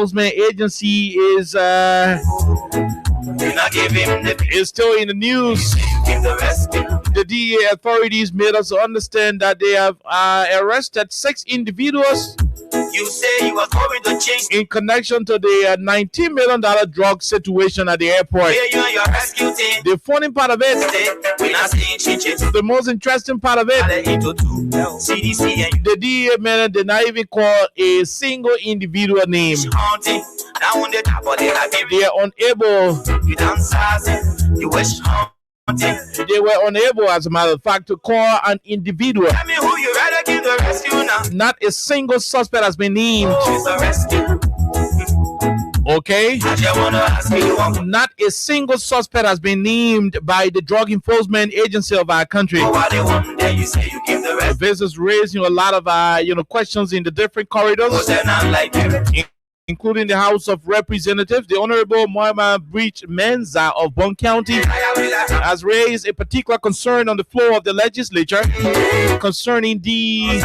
Enforcement Agency is still in the news. The DEA authorities made us understand that they have arrested 6 individuals. You say you was going to change in connection to the $19 million drug situation at the airport. you and your rescue team. The funny part of it, We're not seeing changes. the most interesting part of it, CDC and the DEA man did not even call a single individual name. haunting. Now on the top of the They are unable. you dance you wish haunting. They were unable, as a matter of fact, to call an individual. Tell me who you rather give the rescue now. Not a single suspect has been named. She's a rescue. Okay? I just wanna ask you one. Not a single suspect has been named by the Drug Enforcement Agency of our country. Why they want that you say you give the rescue? This is raising a lot of questions in the different corridors, Was that not like you? including the House of Representatives. The Honorable Mohammed Breach Menza of Bond County has raised a particular concern on the floor of the legislature concerning the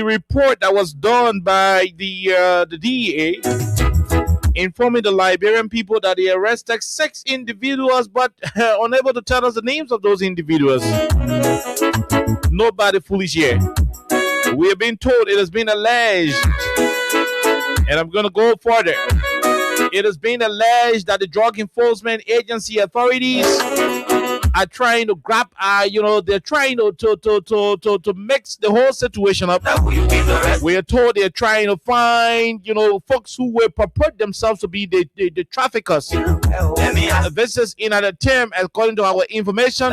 report that was done by the DEA informing the Liberian people that they arrested 6 individuals, but unable to tell us the names of those individuals. Nobody foolish here. We have been told, it has been alleged, and I'm going to go further. It has been alleged that the Drug Enforcement Agency authorities are trying to grab, they're trying to mix the whole situation up. We are told they're trying to find, folks who will purport themselves to be the traffickers. This is in an attempt, according to our information.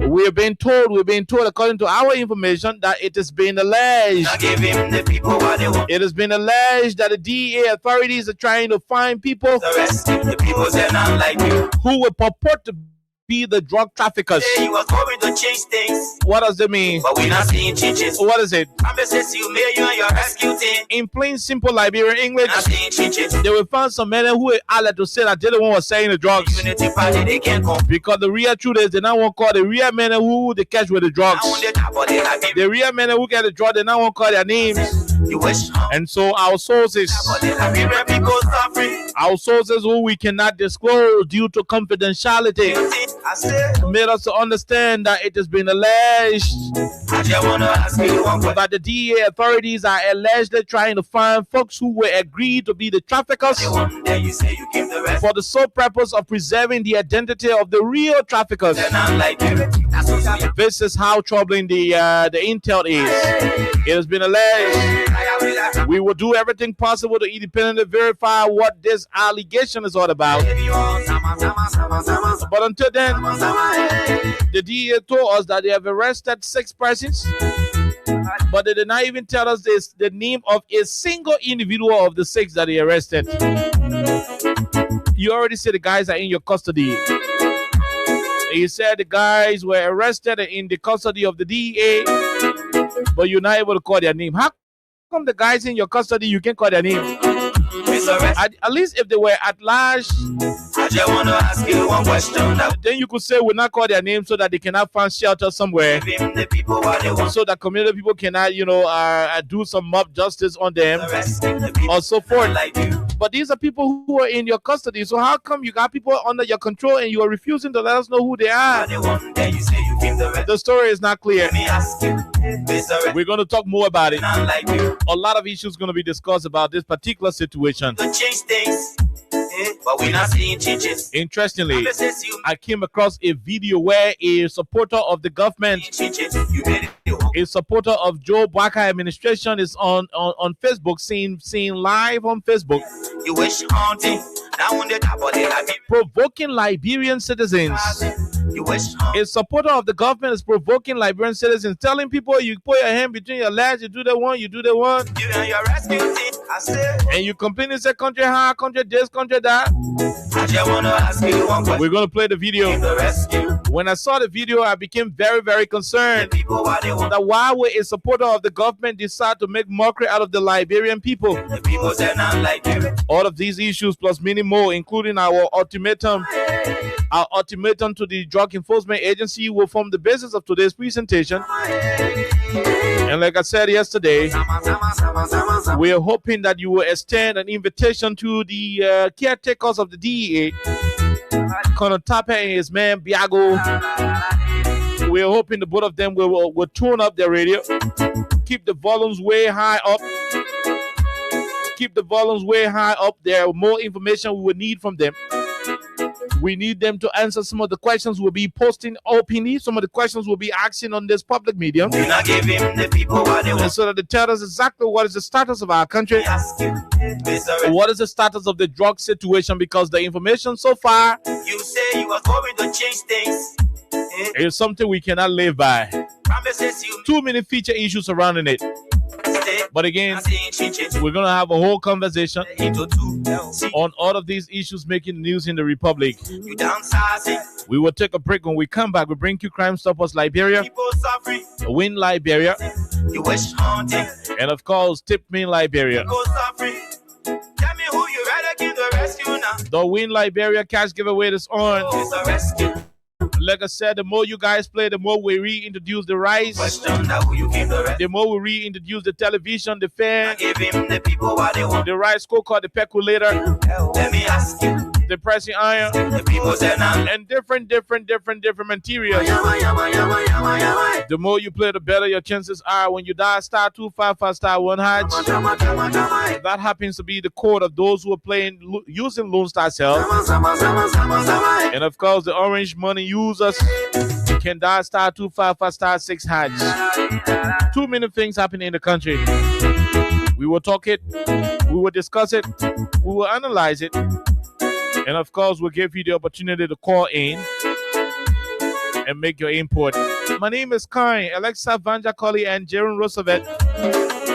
We've been told, according to our information, that it has been alleged. It has been alleged that the DEA authorities are trying to find people who will purport to be the drug traffickers. You was going to change things, What does that mean? but we're not seeing changes. What is it? Promises you made you and your rescue team. In plain, simple Liberian English, Not seeing changes. they will find some men who are to say that they're the one was saying the drugs. Unity party, they can't come. Because the real truth is, they now won't call the real men who they catch with the drugs. Now on the top of the The real men who get the drug, they now won't call their names. you wish And so our sources, Liberian people suffering. who we cannot disclose due to confidentiality, I said, made us to understand that it has been alleged I just wanna ask you one question. that the DEA authorities are allegedly trying to find folks who will agree to be the traffickers The one that you say you give the rest. for the sole purpose of preserving the identity of the real traffickers. They're not like you. That's what you This is how troubling the intel is. It has been alleged. We will do everything possible to independently verify what this allegation is all about. But until then, the DEA told us that they have arrested 6 persons, but they did not even tell us the name of a single individual of the 6 that they arrested. You already said the guys are in your custody. You said the guys were arrested in the custody of the DEA, but you're not able to call their name. How come the guys in your custody, you can't call their name? At least if they were at large, I just wanna ask you one question. then you could say we'll not call their name so that they cannot find shelter somewhere, The people what they want. so that community people cannot, do some mob justice on them The people or so forth. like you. But these are people who are in your custody. So how come you got people under your control and you are refusing to let us know who they are? The one that you say you give the rest. The story is not clear. Let me ask you. Mr. We're going to talk more about it. Not like you. A lot of issues going to be discussed about this particular situation. To change things, but we're not seeing changes. Interestingly, Promises you I came across a video where a supporter of the government, changes. You made it. a supporter of Joe Baka administration, is on Facebook, seeing live on Facebook, You wish haunting. Now on the top of the life. provoking Liberian citizens. You wish haunting. A supporter of the government is provoking Liberian citizens, telling people you put your hand between your legs, you do the one, You and your rescue team. I said, and you complain and say country high, country this, country that. I just wanna ask you one question. We're going to play the video. The rescue. When I saw the video, I became very, very concerned People what they want. that why would a supporter of the government decide to make mockery out of the Liberian people? The people say not like you. All of these issues plus many more, including our ultimatum Our ultimatum to the Drug Enforcement Agency will form the basis of today's presentation. And like I said yesterday, we are hoping that you will extend an invitation to the caretakers of the DEA, Colonel Tapper and his man Biago. We are hoping the both of them will tune up their radio, keep the volumes way high up. Keep the volumes way high up. There are more information we will need from them. We need them to answer some of the questions we'll be posting openly. Some of the questions we'll be asking on this public medium. And so that they tell us exactly what is the status of our country. What is the status of the drug situation? Because the information so far, you say you are going to change things. It's something we cannot live by. Too many feature issues surrounding it. But again, we're going to have a whole conversation on all of these issues making news in the Republic. We will take a break. When we come back, we bring you Crime Stoppers Liberia, Win Liberia, and of course, Tip Me Liberia. The Win Liberia cash giveaway is on. Like I said, the more you guys play, the more we reintroduce the rice, the more we reintroduce the television, the fan, the rice cooker, the percolator, the pressing iron, and different materials. The more you play, the better your chances are. When you dial *255 *1 hash, that happens to be the code of those who are playing using Lone Star Cell. And of course, the orange money users can dial *255 *6 hash. Too many things happening in the country. We will talk it, we will discuss it, we will analyze it, and of course, we'll give you the opportunity to call in and make your input. My name is Kain, Alexa Vanja Colley, and Jaron Roosevelt.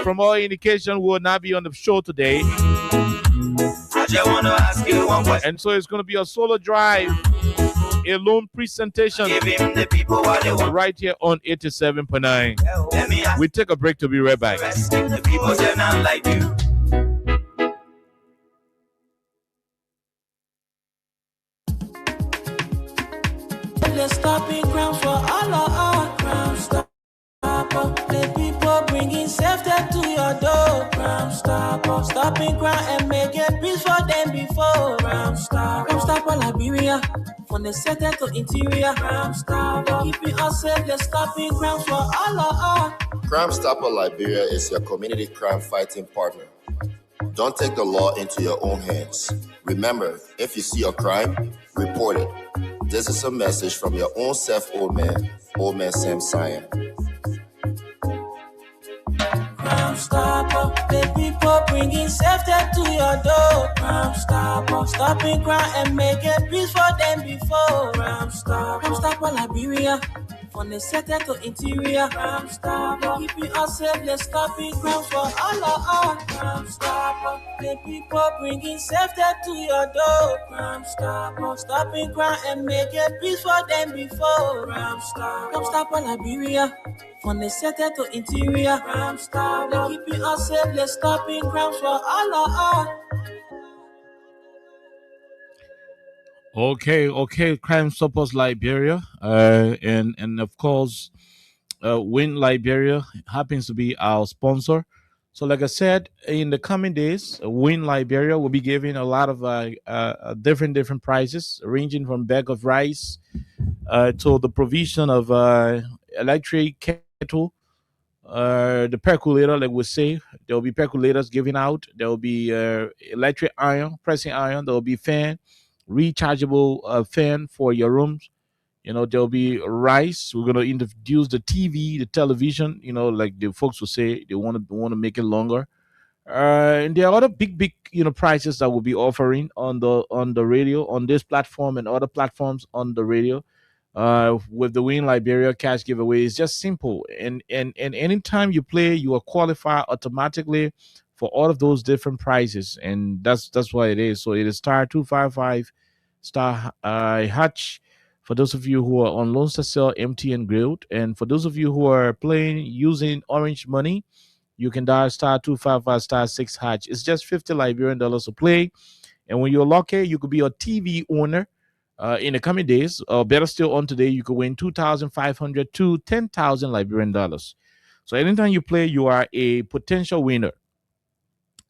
From all indication, will not be on the show today. I just want to ask you one question. And so it's going to be a solo drive, a lone presentation right here on 87.9. We take a break to be right back. The people they're not like you. Let's stop in grounds for all of our Crime Stopper. The people bringing safety to your door. Crime Stopper. Stopping crime and making peace for them before. Crime Stopper Liberia. From the center to interior. Crime Stopper. Keeping us safe. Let's stop in grounds for all of our. Crime Stopper Liberia is your community crime fighting partner. Don't take the law into your own hands. Remember, if you see a crime, report it. This is a message from your own self, Old Man Sam Sion. Crime Stopper, the people bringing safety to your door. Crime Stopper, stopping crime and making peace for them before. Crime Stopper Liberia. From the center to interior. Crime Stopper, keeping us safe. Let's stop in crime for all of our. Crime Stopper, the people bringing safety to your door. Crime Stopper, stopping crime and making peace for them before. Crime Stopper Liberia. From the center to interior. Crime Stopper, keeping us safe. Let's stop in crime for all of our. Okay, Crime Stoppers Liberia, and of course, Win Liberia happens to be our sponsor. So, like I said, in the coming days, Win Liberia will be giving a lot of different prizes, ranging from bag of rice to the provision of electric kettle, the percolator, like we say. There will be percolators giving out. There will be electric iron, pressing iron. There will be fan, rechargeable fan for your rooms. There'll be rice. We're gonna introduce the TV, the television. Like the folks will say, they want to make it longer. And there are other big prices that we'll be offering on the radio, on this platform and other platforms on the radio. With the Win Liberia cash giveaway, it's just simple. And anytime you play, you are qualified automatically for all of those different prizes, and that's why it is. So it is *255 hatch for those of you who are on Lone Star Cell, MTN Grilled, and for those of you who are playing using Orange Money, you can dial *255 *6 hatch. It's just $50 Liberian to play, and when you're lucky, you could be a TV owner in the coming days, or better still, on today, you could win 2,500 to 10,000 Liberian dollars. So anytime you play, you are a potential winner.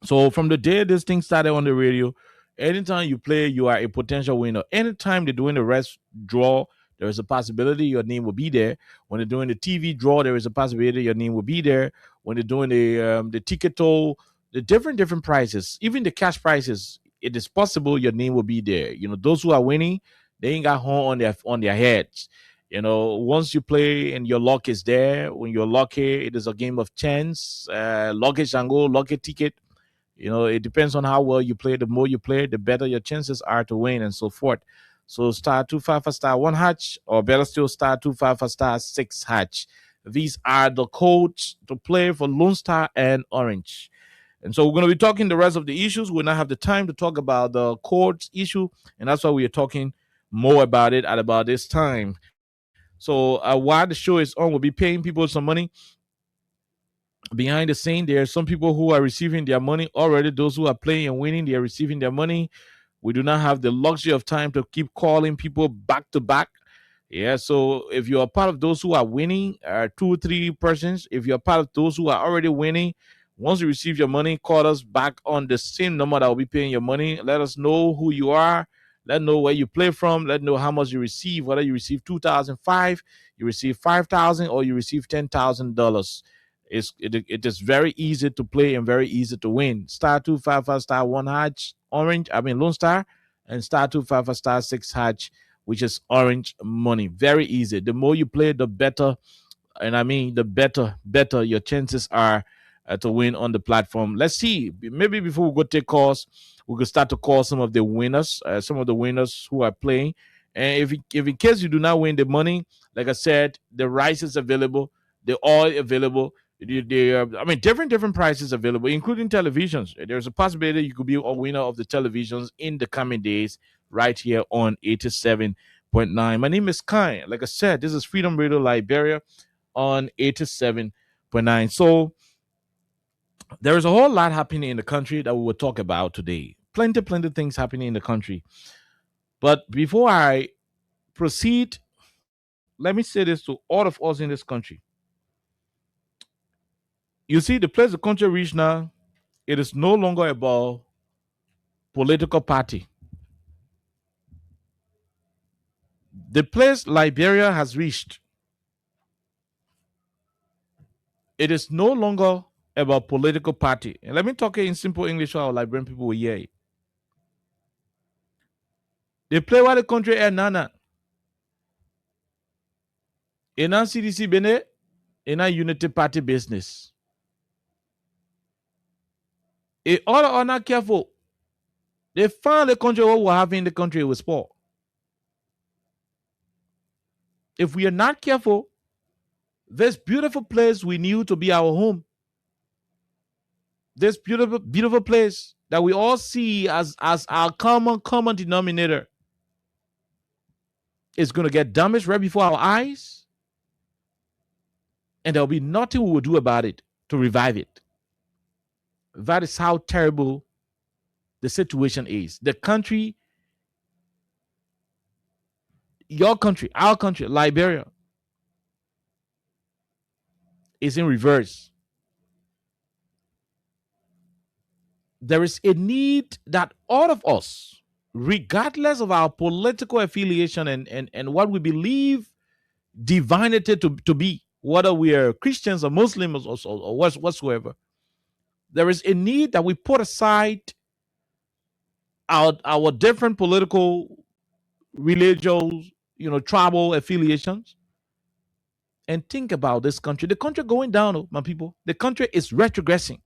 So from the day this thing started on the radio, anytime you play, you are a potential winner. Anytime they're doing the rest draw, there is a possibility your name will be there. When they're doing the TV draw, there is a possibility your name will be there. When they're doing the ticket toll, the different prices, even the cash prices, it is possible your name will be there. You know, those who are winning, they ain't got horn on their heads. You know, once you play and your luck is there, when you're lucky, it is a game of chance. Lucky Shango, lucky ticket. You know, it depends on how well you play. The more you play, the better your chances are to win, and so forth. So star 25 for star 1 hatch, or better still, star 25 for star 6 hatch. These are the codes to play for Lone Star and Orange. And so we're going to be talking the rest of the issues. We'll not have the time to talk about the codes issue, and that's why we are talking more about it at about this time. So while the show is on, we'll be paying people some money behind the scene. There are some people who are receiving their money already. Those who are playing and winning, they are receiving their money. We do not have the luxury of time to keep calling people back to back. Yeah, so if you're a part of those who are winning, 2 or 3 persons, if you're part of those who are already winning, once you receive your money, call us back on the same number that will be paying your money. Let us know who you are. Let know where you play from. Let know how much you receive. Whether you receive 2,005, you receive 5,000, or you receive $10,000. It is very easy to play and very easy to win. Star 255 star 1 hatch orange. I mean Lone Star, and star 255 star 6 hatch, which is orange money. Very easy. The more you play, the better. And I mean, the better your chances are to win on the platform. Let's see. Maybe before we go take calls, we could start to call some of the winners, who are playing. And if in case you do not win the money, like I said, the rice is available, the oil available. I mean, different prices available, including televisions. There's a possibility you could be a winner of the televisions in the coming days, right here on 87.9. My name is Kai. Like I said, this is Freedom Radio Liberia on 87.9. So there is a whole lot happening in the country that we will talk about today. Plenty things happening in the country. But before I proceed, let me say this to all of us in this country. You see, the place the country reached now, it is no longer about political party. The place Liberia has reached, it is no longer about political party. And let me talk in simple English so our Liberian people will hear it. They play where the country is nana. In our CDC Bene, in our Unity Party business. If all are not careful, they find the country what we have in the country with sport. If we are not careful, this beautiful place we knew to be our home, this beautiful place that we all see as our common denominator, is going to get damaged right before our eyes, and there'll be nothing we will do about it to revive it. That is how terrible the situation is. The country, your country, our country, Liberia, is in reverse. There is a need that all of us, regardless of our political affiliation and what we believe divinity to be, whether we are Christians or Muslims or whatsoever, there is a need that we put aside our different political, religious, tribal affiliations, and think about this country. The country going down, my people. The country is retrogressing.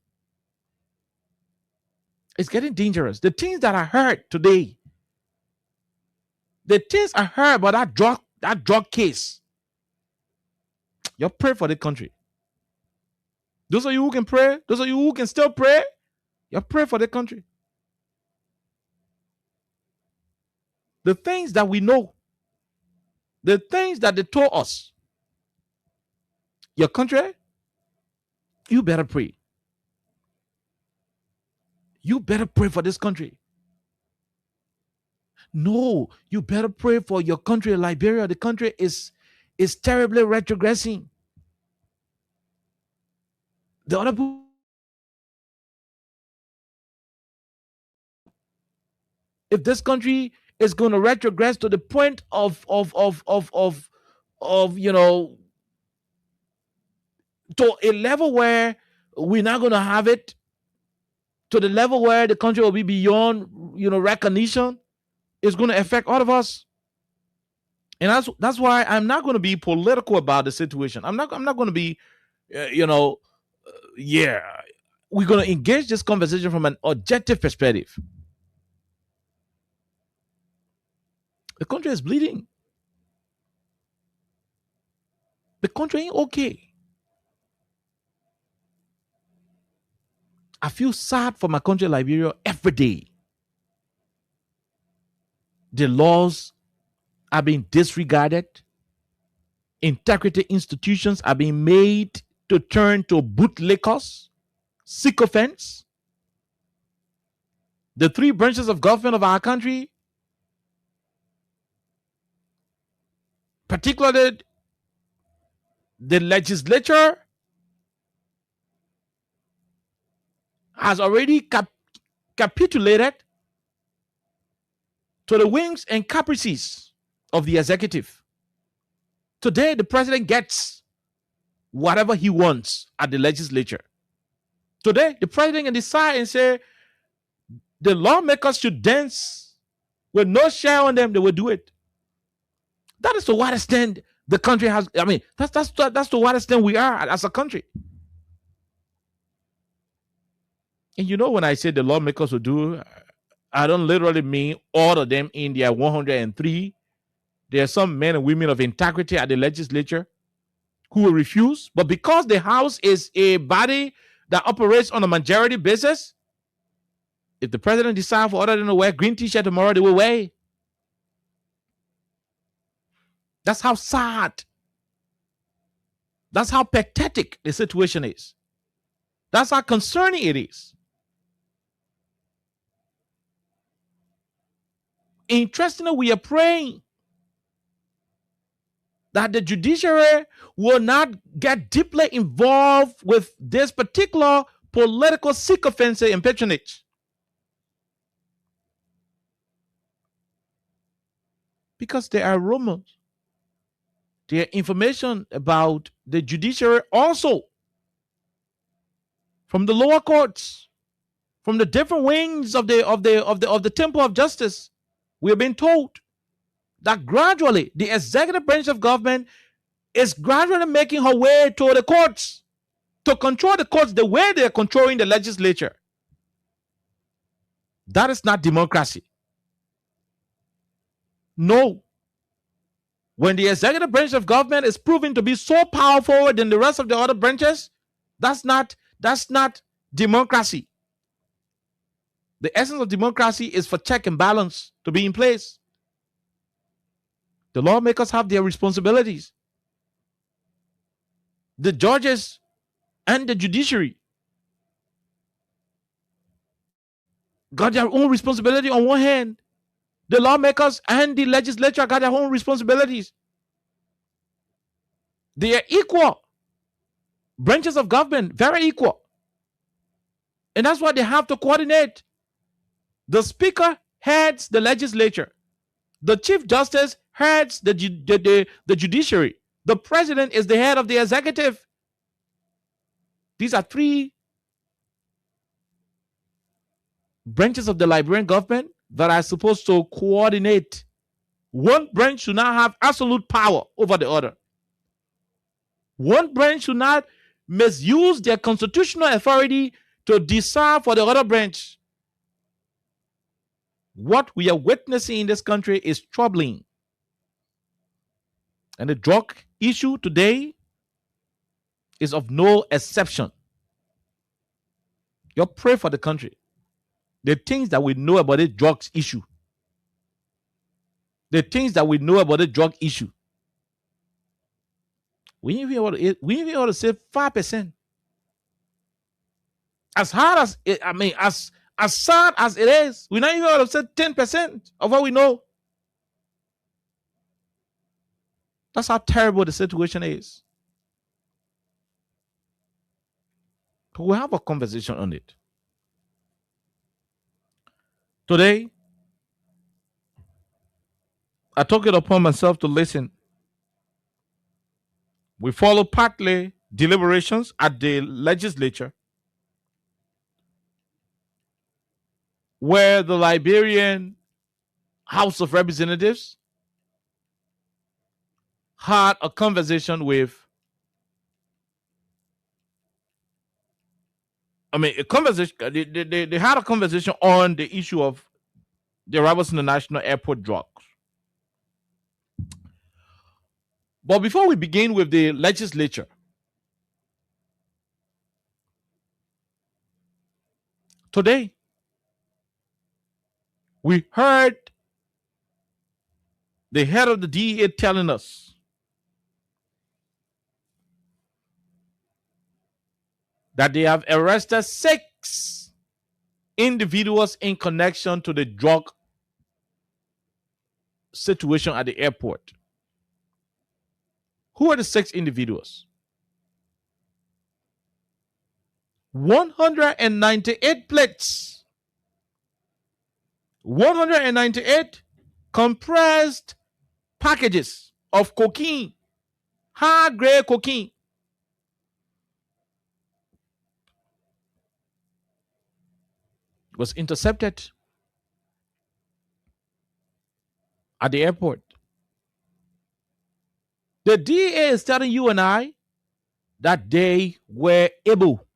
It's getting dangerous. The things that I heard today, the things I heard about that drug case, you pray for the country. Those of you who can pray, those of you who can still pray, you pray for the country. The things that we know, the things that they told us, your country, you better pray. You better pray for this country. No, you better pray for your country, Liberia. The country is terribly retrogressing. The other people, if this country is going to retrogress to the point of to a level where we're not going to have it, to the level where the country will be beyond recognition, it's going to affect all of us. And that's why I'm not going to be political about the situation. I'm not going to be yeah, we're going to engage this conversation from an objective perspective. The country is bleeding. The country ain't okay. I feel sad for my country, Liberia, every day. The laws are being disregarded. Integrity institutions are being made to turn to bootlickers, sycophants. The three branches of government of our country, particularly the legislature, has already capitulated to the whims and caprices of the executive. Today, the president gets whatever he wants at the legislature. Today, the president can decide and say the lawmakers should dance with no share on them. They will do it. That is to what extent the country has. I mean, that's to what extent we are as a country. And when I say the lawmakers will do, I don't literally mean all of them in their 103. There are some men and women of integrity at the legislature who will refuse. But because the House is a body that operates on a majority basis, if the president decides for other than to wear green t-shirt tomorrow, they will wear. That's how sad. That's how pathetic the situation is. That's how concerning it is. Interestingly, we are praying that the judiciary will not get deeply involved with this particular political sycophancy and patronage. Because there are rumors, there are information about the judiciary also from the lower courts, from the different wings of the temple of justice. We have been told that gradually the executive branch of government is gradually making her way to the courts to control the courts the way they are controlling the legislature. That is not democracy. No. When the executive branch of government is proven to be so powerful than the rest of the other branches, that's not democracy. The essence of democracy is for check and balance to be in place. The lawmakers have their responsibilities. The judges and the judiciary got their own responsibility on one hand. The lawmakers and the legislature got their own responsibilities. They are equal branches of government, very equal. And that's why they have to coordinate. The speaker heads the legislature. The chief justice heads the judiciary. The president is the head of the executive. These are three branches of the Liberian government that are supposed to coordinate. One branch should not have absolute power over the other. One branch should not misuse their constitutional authority to decide for the other branch. What we are witnessing in this country is troubling. And the drug issue today is of no exception. You pray for the country. The things that we know about the drugs issue. The things that we know about the drug issue. We even ought to say 5%. As hard as As sad as it is, we're not even able to say 10% of what we know. That's how terrible the situation is. But we'll have a conversation on it. Today, I took it upon myself to listen. We follow partly deliberations at the legislature, where the Liberian House of Representatives had a conversation with, a conversation. They had a conversation on the issue of the arrivals in the National Airport drugs. But before we begin with the legislature, today we heard the head of the DEA telling us that they have arrested 6 individuals in connection to the drug situation at the airport. Who are the 6 individuals? 198 plates. 198 compressed packages of cocaine, high-grade cocaine. Was intercepted at the airport. The DEA is telling you and I that they were able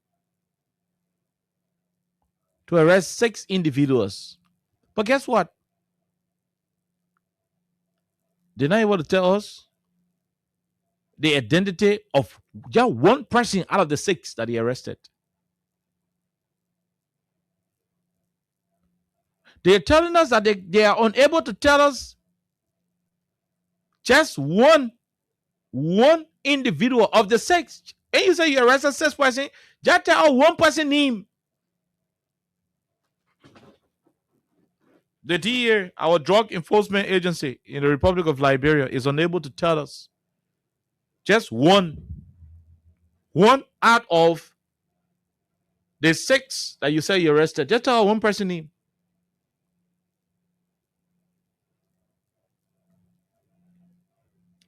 to arrest 6 individuals. But guess what? They're not able to tell us the identity of just one person out of the 6 that he arrested. They're telling us that they are unable to tell us just one individual of the 6. And you say you arrested 6 person, just tell us one person name. The DEA, our drug enforcement agency in the Republic of Liberia, is unable to tell us just one out of the 6 that you say you arrested. Just tell us one person name.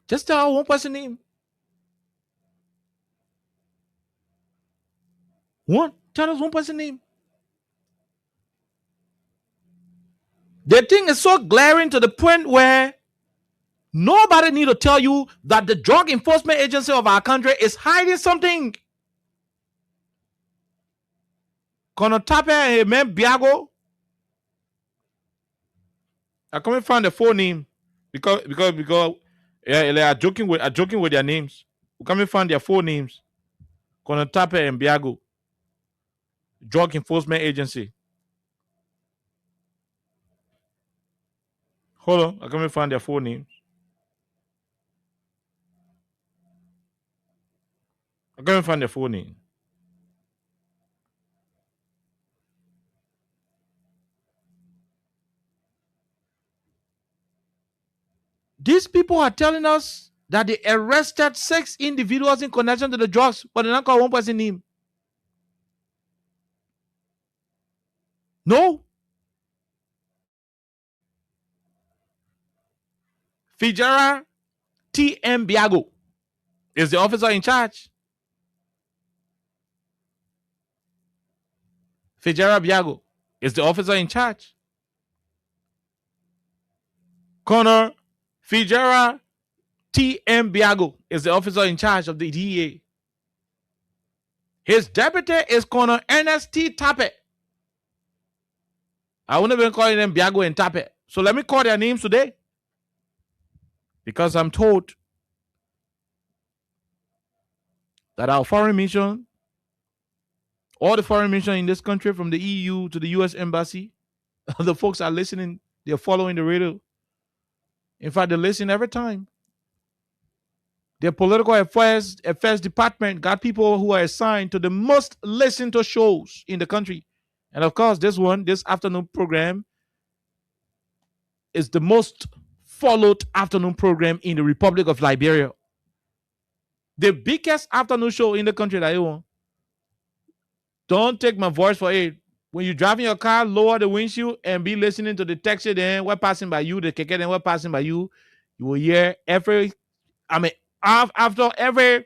Just tell us one person name. Tell us one person name. The thing is so glaring to the point where nobody need to tell you that the drug enforcement agency of our country is hiding something. Kono Tape and Amen Biago. I can't find the full name because yeah, they are joking with their names. We can't find their full names. Kono Tape and Biago. Drug enforcement agency. Hold on, I can't find their full names. I can't find their full name. These people are telling us that they arrested 6 individuals in connection to the drugs, but they don't call one person name. No. Fijera T.M. Biago is the officer in charge. Fijera Biago is the officer in charge. Connor Fijera T.M. Biago is the officer in charge of the DEA. His deputy is Connor Ernest T. Tape. I wouldn't even call them Biago and Tape. So let me call their names today. Because I'm told that our foreign mission, all the foreign mission in this country, from the EU to the US Embassy, the folks are listening, they're following the radio. In fact, they listen every time. Their political affairs department got people who are assigned to the most listened to shows in the country. And of course, this afternoon program is the most followed afternoon program in the Republic of Liberia. The biggest afternoon show in the country that you want. Don't take my voice for it. When you're driving your car, lower the windshield and be listening to the taxi. Then we're passing by you, the keke, then we're passing by you. You will hear after every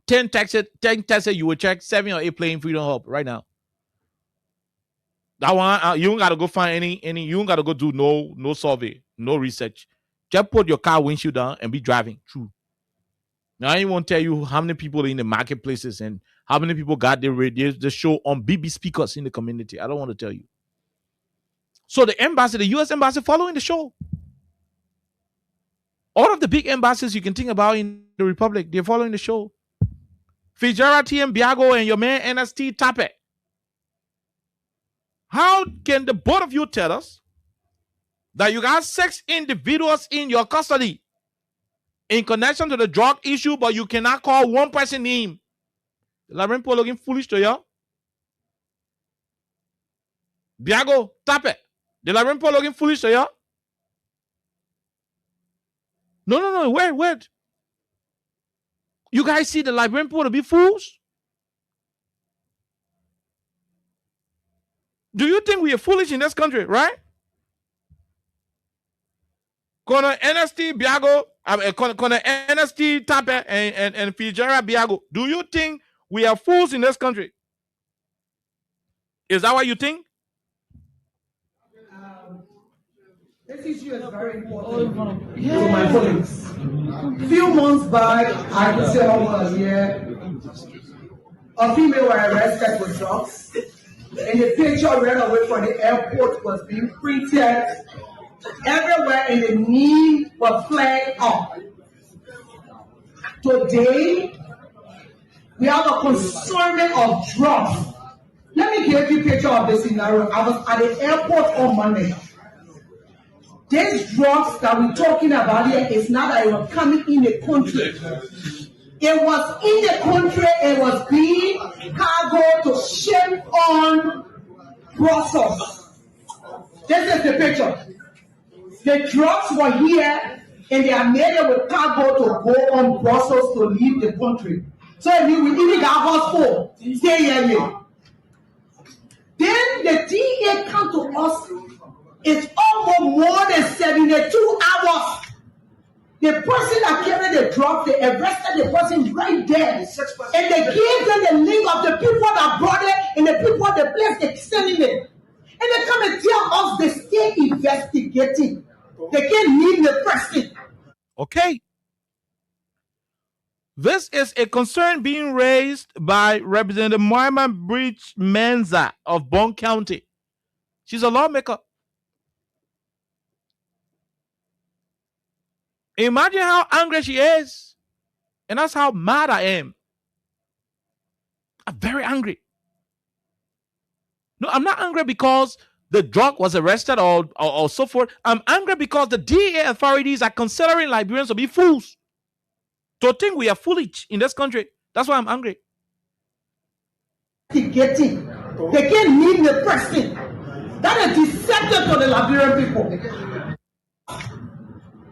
10 taxi, you will check 7 or 8 playing Freedom Hub right now. That one, you don't gotta go find any. You don't gotta go do no survey, no research. Just put your car windshield down and be driving through. Now I won't tell you how many people are in the marketplaces and how many people got the show on BB speakers in the community. I don't want to tell you. So the embassy, the U.S. embassy, following the show. All of the big embassies you can think about in the Republic, they're following the show. Fitzgerald TM Biago and your man NST Tape. How can the both of you tell us that you got 6 individuals in your custody in connection to the drug issue, but you cannot call one person name? The Liberian people looking foolish to you. Biago, Tape. The Liberian people looking foolish to you. No, wait. You guys see the Liberian people to be fools? Do you think we are foolish in this country, right? Kona NST Biago, Kona NST Tape and Fitzgerald Biago. Do you think we are fools in this country? Is that what you think? This issue is very important to my colleagues. A few months back, I could say over a year, a female was arrested with drugs, and the picture ran away from the airport was being printed everywhere, and the name was flagged up. Today, we have a consignment of drugs. Let me give you a picture of this scenario. I was at the airport on Monday. These drugs that we're talking about here is not that it was coming in the country. It was in the country, it was being cargo to ship on Brussels. This is the picture. The drugs were here and they are made with cargo to go on Brussels to leave the country. So if we even got hospital, stay here. Then the DA come to us. It's almost more than 72 hours. The person that carried the drug, they arrested the person right there. And they gave them the link of the people that brought it and the people, the place they're selling it. And they come and tell us they stay investigating. They can't leave the person. Okay. This is a concern being raised by Representative Moima Bridge Menza of Bond County. She's a lawmaker. Imagine how angry she is. And that's how mad I am. I'm very angry. No, I'm not angry because the drug was arrested or so forth. I'm angry because the DEA authorities are considering Liberians to be fools. To think we are foolish in this country. That's why I'm angry. They can't leave the person. That is deceptive to the Liberian people.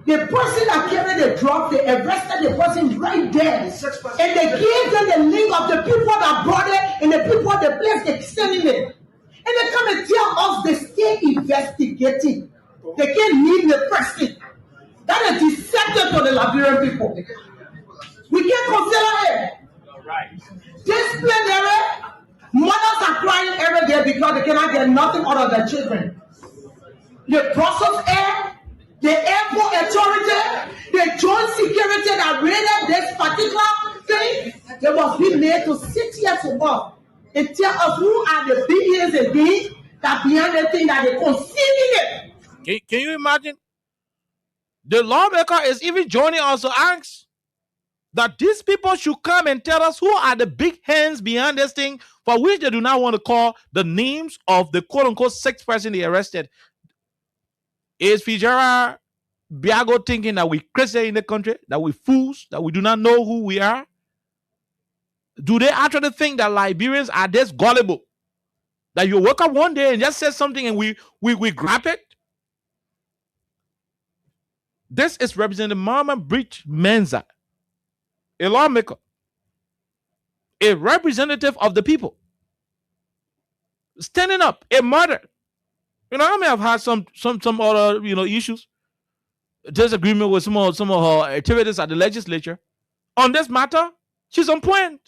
The person that carried the drug, they arrested the person right there. And they gave them the link of the people that brought it and the people, the place they're selling it. And they come and tell us they stay investigating. They can't leave the person. That is deceptive to the Liberian people. We can't consider it. This plenary, mothers are crying every day because they cannot get nothing out of their children. The Brussels Air, the airport authority, the joint security that raided this particular thing, they must be made to sit here to us and tell us who are the billions and beings that behind the thing that they conceiving it. Can you imagine? The lawmaker is even joining us to ask that these people should come and tell us who are the big hands behind this thing for which they do not want to call the names of the quote-unquote 6th person they arrested. Is Fitzgerald Biago thinking that we crazy in the country, that we fools, that we do not know who we are? Do they actually think that Liberians are this gullible That you wake up one day and just say something and we grab it. This is Representative Mama Bridge Menza, a lawmaker, a representative of the people, standing up, a mother. I may have had some other issues, disagreement with some of her activities at the legislature. On this matter, she's on point.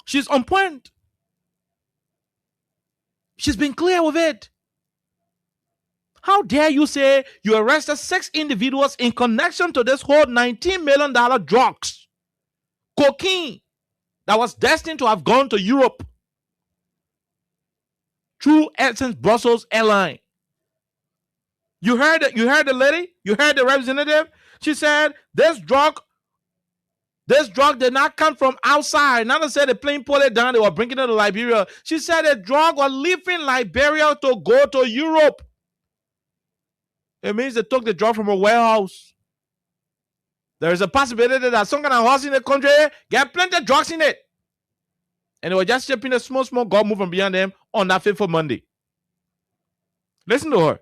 She's on point. She's been clear with it. How dare you say you arrested 6 individuals in connection to this whole $19 million drugs, cocaine, that was destined to have gone to Europe through Essence Brussels Airline. You heard the lady? You heard the representative? She said this drug did not come from outside. None said the plane pulled it down, they were bringing it to Liberia. She said the drug was leaving Liberia to go to Europe. It means they took the drug from a warehouse. There is a possibility that some kind of house in the country get plenty of drugs in it. And they were just shipping a small God move from beyond them on that fateful Monday. Listen to her.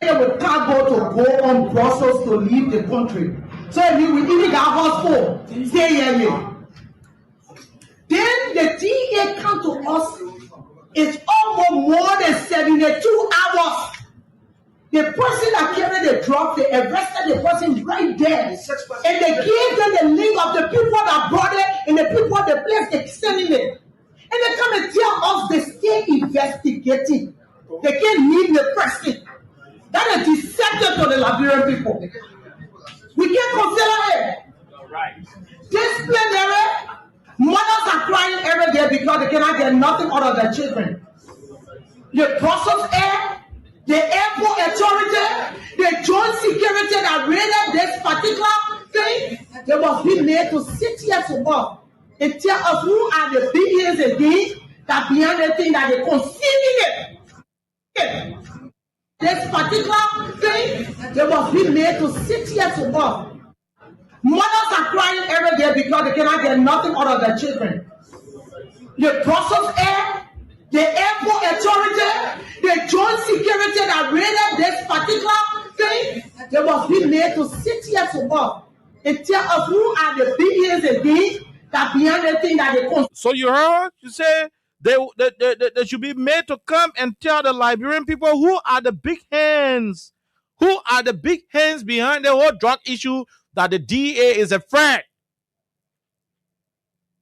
With cargo to go on Brussels to leave the country. So if we even got house for, stay here. Then the DEA come to us. It's almost more than 72 hours. The person that carried the drug, they arrested the person right there. And they gave them the link of the people that brought it and the people, the place they sending it. And they come and tell us they still investigating. They can't leave the person. That is deceptive to the Liberian people. We can't consider it. This plenary, mothers are crying every day because they cannot get nothing out of their children. The Brussels Air, the airport authority, the joint security that raided this particular thing, they must be made to sit here tomorrow and tell us who are the beings again that behind the thing that they concealing it. This particular thing, they must be made to sit here tomorrow. Mothers are crying every day because they cannot get nothing out of their children. The Brussels Air, the airport authority, the joint security that raided this particular thing, they must be made to sit here tomorrow and tell us who are the beings again that behind the thing that they. So you heard? You say they should be made to come and tell the Liberian people who are the big hands, who are the big hands behind the whole drug issue, that the DEA is afraid.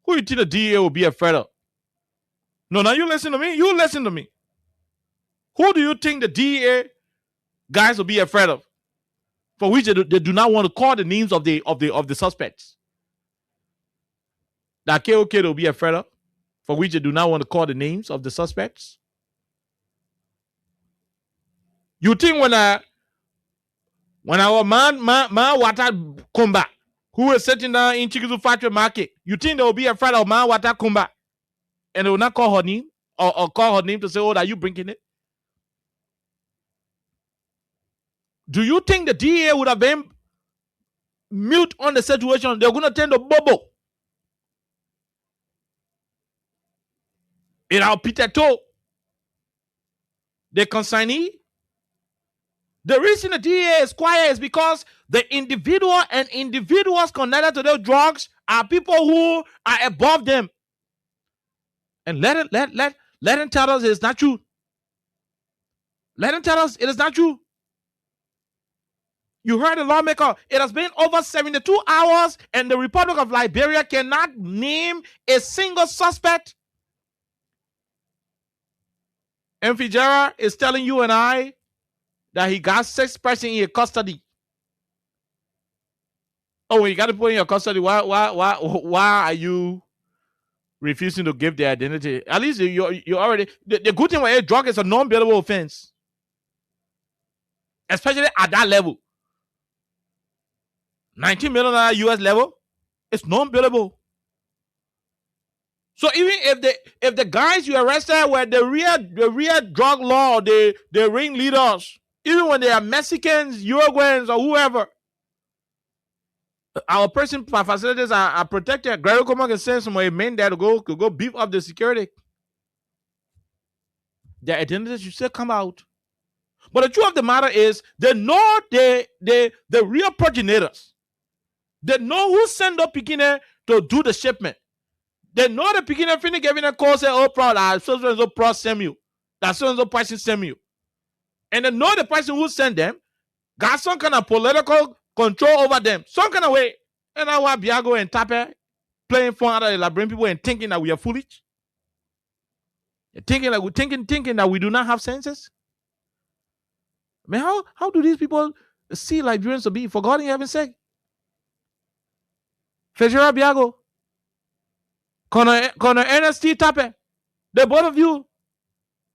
Who you think the DEA will be afraid of? No, now you listen to me. You listen to me. Who do you think the DEA guys will be afraid of? For which they do not want to call the names of the suspects. That KOK will be afraid of, for which they do not want to call the names of the suspects. You think when our man Wata Kumba, who is sitting down in Chikizu Factory Market, you think they will be afraid of man Wata Kumba, and they will not call her name or call her name to say, "Oh, are you bringing it?" Do you think the DEA would have been mute on the situation? They're going to turn the bubble. In our Peter Toe, the consignee. The reason the DEA is quiet is because the individual and individuals connected to those drugs are people who are above them. And let them tell us it's not true. Let them tell us it is not true. You heard the lawmaker. It has been over 72 hours and the Republic of Liberia cannot name a single suspect. And Fitzgerald is telling you and I that he got 6 persons in your custody. Oh, you got to put in your custody. Why are you refusing to give their identity? At least you already. The good thing with a drug is a non-bailable offense, especially at that level. $19 million US level, it's non-bailable. So even if the guys you arrested were the real drug lord, the ringleaders, even when they are Mexicans, Uruguayans, or whoever, our person facilities are protected. Gregory Comer can send some men there to go beef up the security. their identity should still come out. But the truth of the matter is, they know the real progenitors. They know who sent the beginner to do the shipment. They know the beginner finna give in a call, say, oh, proud, so pro send you. That so person send you. And they know the person who sent them got some kind of political control over them. Some kind of way. And now why Biago and Tape playing fun out of the Liberian people and thinking that we are foolish? Thinking that we do not have senses? I mean, how do these people see Liberians to be? For God in heaven's sake. Fejera Biago, Connor Ernest T. Tape, the both of you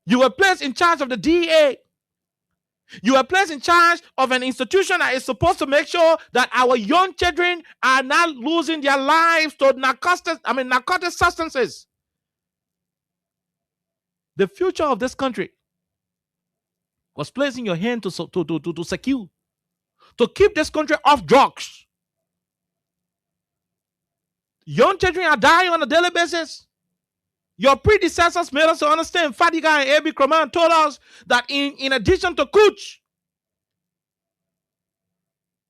were placed in charge of the DEA. You are placed in charge of an institution that is supposed to make sure that our young children are not losing their lives to narcotic substances. The future of this country was placed in your hand to secure, to keep this country off drugs. Young children are dying on a daily basis. Your predecessors made us to understand. Fadiga and A.B. Kroman told us that in addition to Cooch,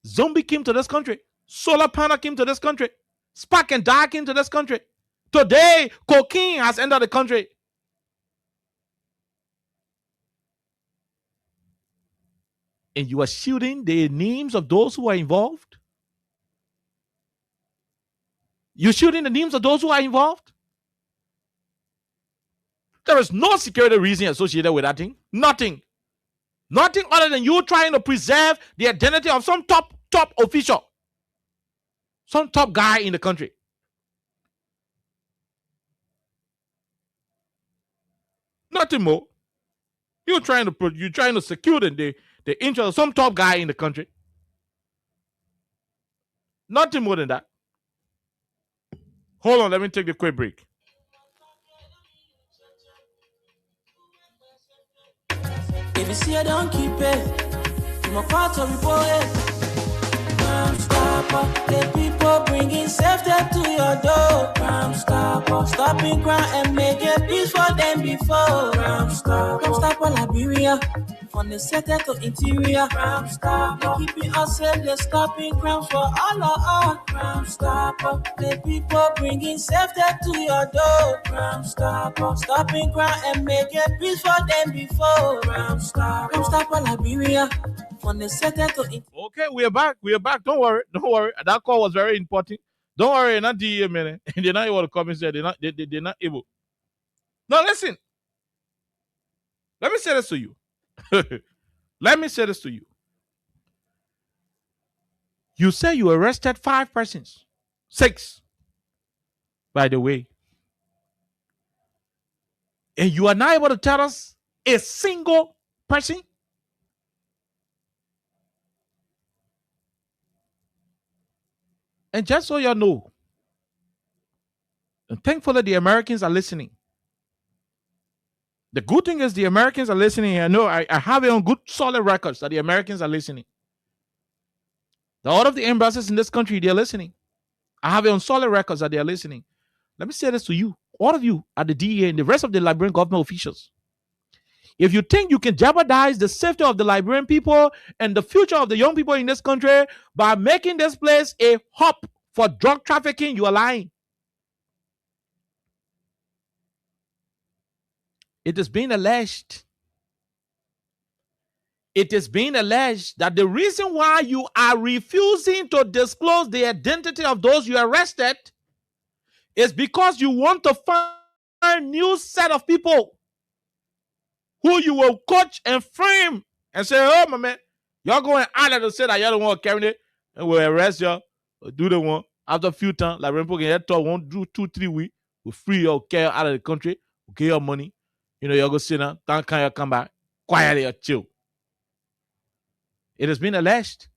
Zombie came to this country. Solar Panel came to this country. Spark and Dark came to this country. Today, cocaine has entered the country. And you are shielding the names of those who are involved? You're shielding the names of those who are involved? There is no security reason associated with that thing. Nothing. Nothing other than you trying to preserve the identity of some top official. Some top guy in the country. Nothing more. You're trying to secure the interest of some top guy in the country. Nothing more than that. Hold on, let me take a quick break. If you see I don't keep it, you my part of the boy. Crime Stopper, the people bringing safety to your door. Crime Stopper, stopping crime and making peace for them before. Crime Stopper, Liberia, from the center to interior. Crime Stopper, keeping us safe, they're stopping crimes for all of us. Crime Stopper, the people bringing safety to your door. Crime Stopper, stopping crime and making peace for them before. Crime Stopper, Liberia. Okay, we are back. Don't worry. That call was very important. Don't worry, not the minute. They're not able to come and say they're not able. No, listen. Let me say this to you. You say you arrested 5 persons. 6. By the way. And you are not able to tell us a single person? And just so you know, and thankfully the Americans are listening. The good thing is the Americans are listening. I know I have it on good solid records that the Americans are listening. All of the embassies in this country, they're listening. I have it on solid records that they are listening. Let me say this to you, all of you at the DEA and the rest of the Liberian government officials. If you think you can jeopardize the safety of the Liberian people and the future of the young people in this country by making this place a hub for drug trafficking, you are lying. It is being alleged. It is being alleged that the reason why you are refusing to disclose the identity of those you arrested is because you want to find a new set of people who you will coach and frame and say, oh, my man, y'all going out there to say that y'all don't want to carry it and we'll arrest y'all or do the one. After a few times, like Rempo can talk, won't do 2-3 weeks, we'll free your care out of the country, we'll get your money. You know, y'all go sit down, then can you come back, quietly or chill. It has been alleged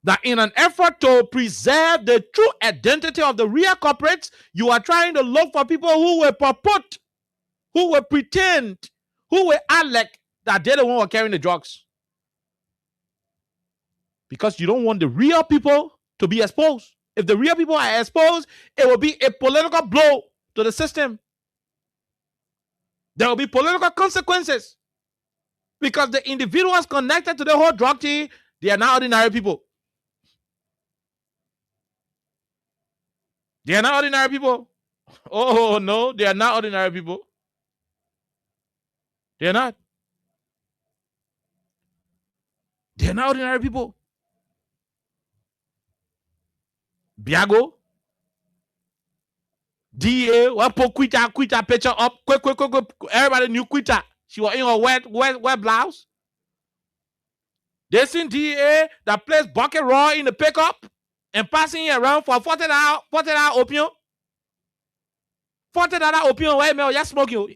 that in an effort to preserve the true identity of the real culprits, you are trying to look for people who will purport, who will pretend, who will act like that they're the one who are carrying the drugs. Because you don't want the real people to be exposed. If the real people are exposed, it will be a political blow to the system. There will be political consequences because the individuals connected to the whole drug thing, they are not ordinary people. They are not ordinary people. Oh, no, they are not ordinary people. They are not. They are not ordinary people. Biago, DA, what put Quita picture up, quick. Everybody knew Quita. She was in her wet blouse. They seen DA that plays bucket raw in the pickup and passing it around for $40 opium. $40 opium, wait, man, you're smoking.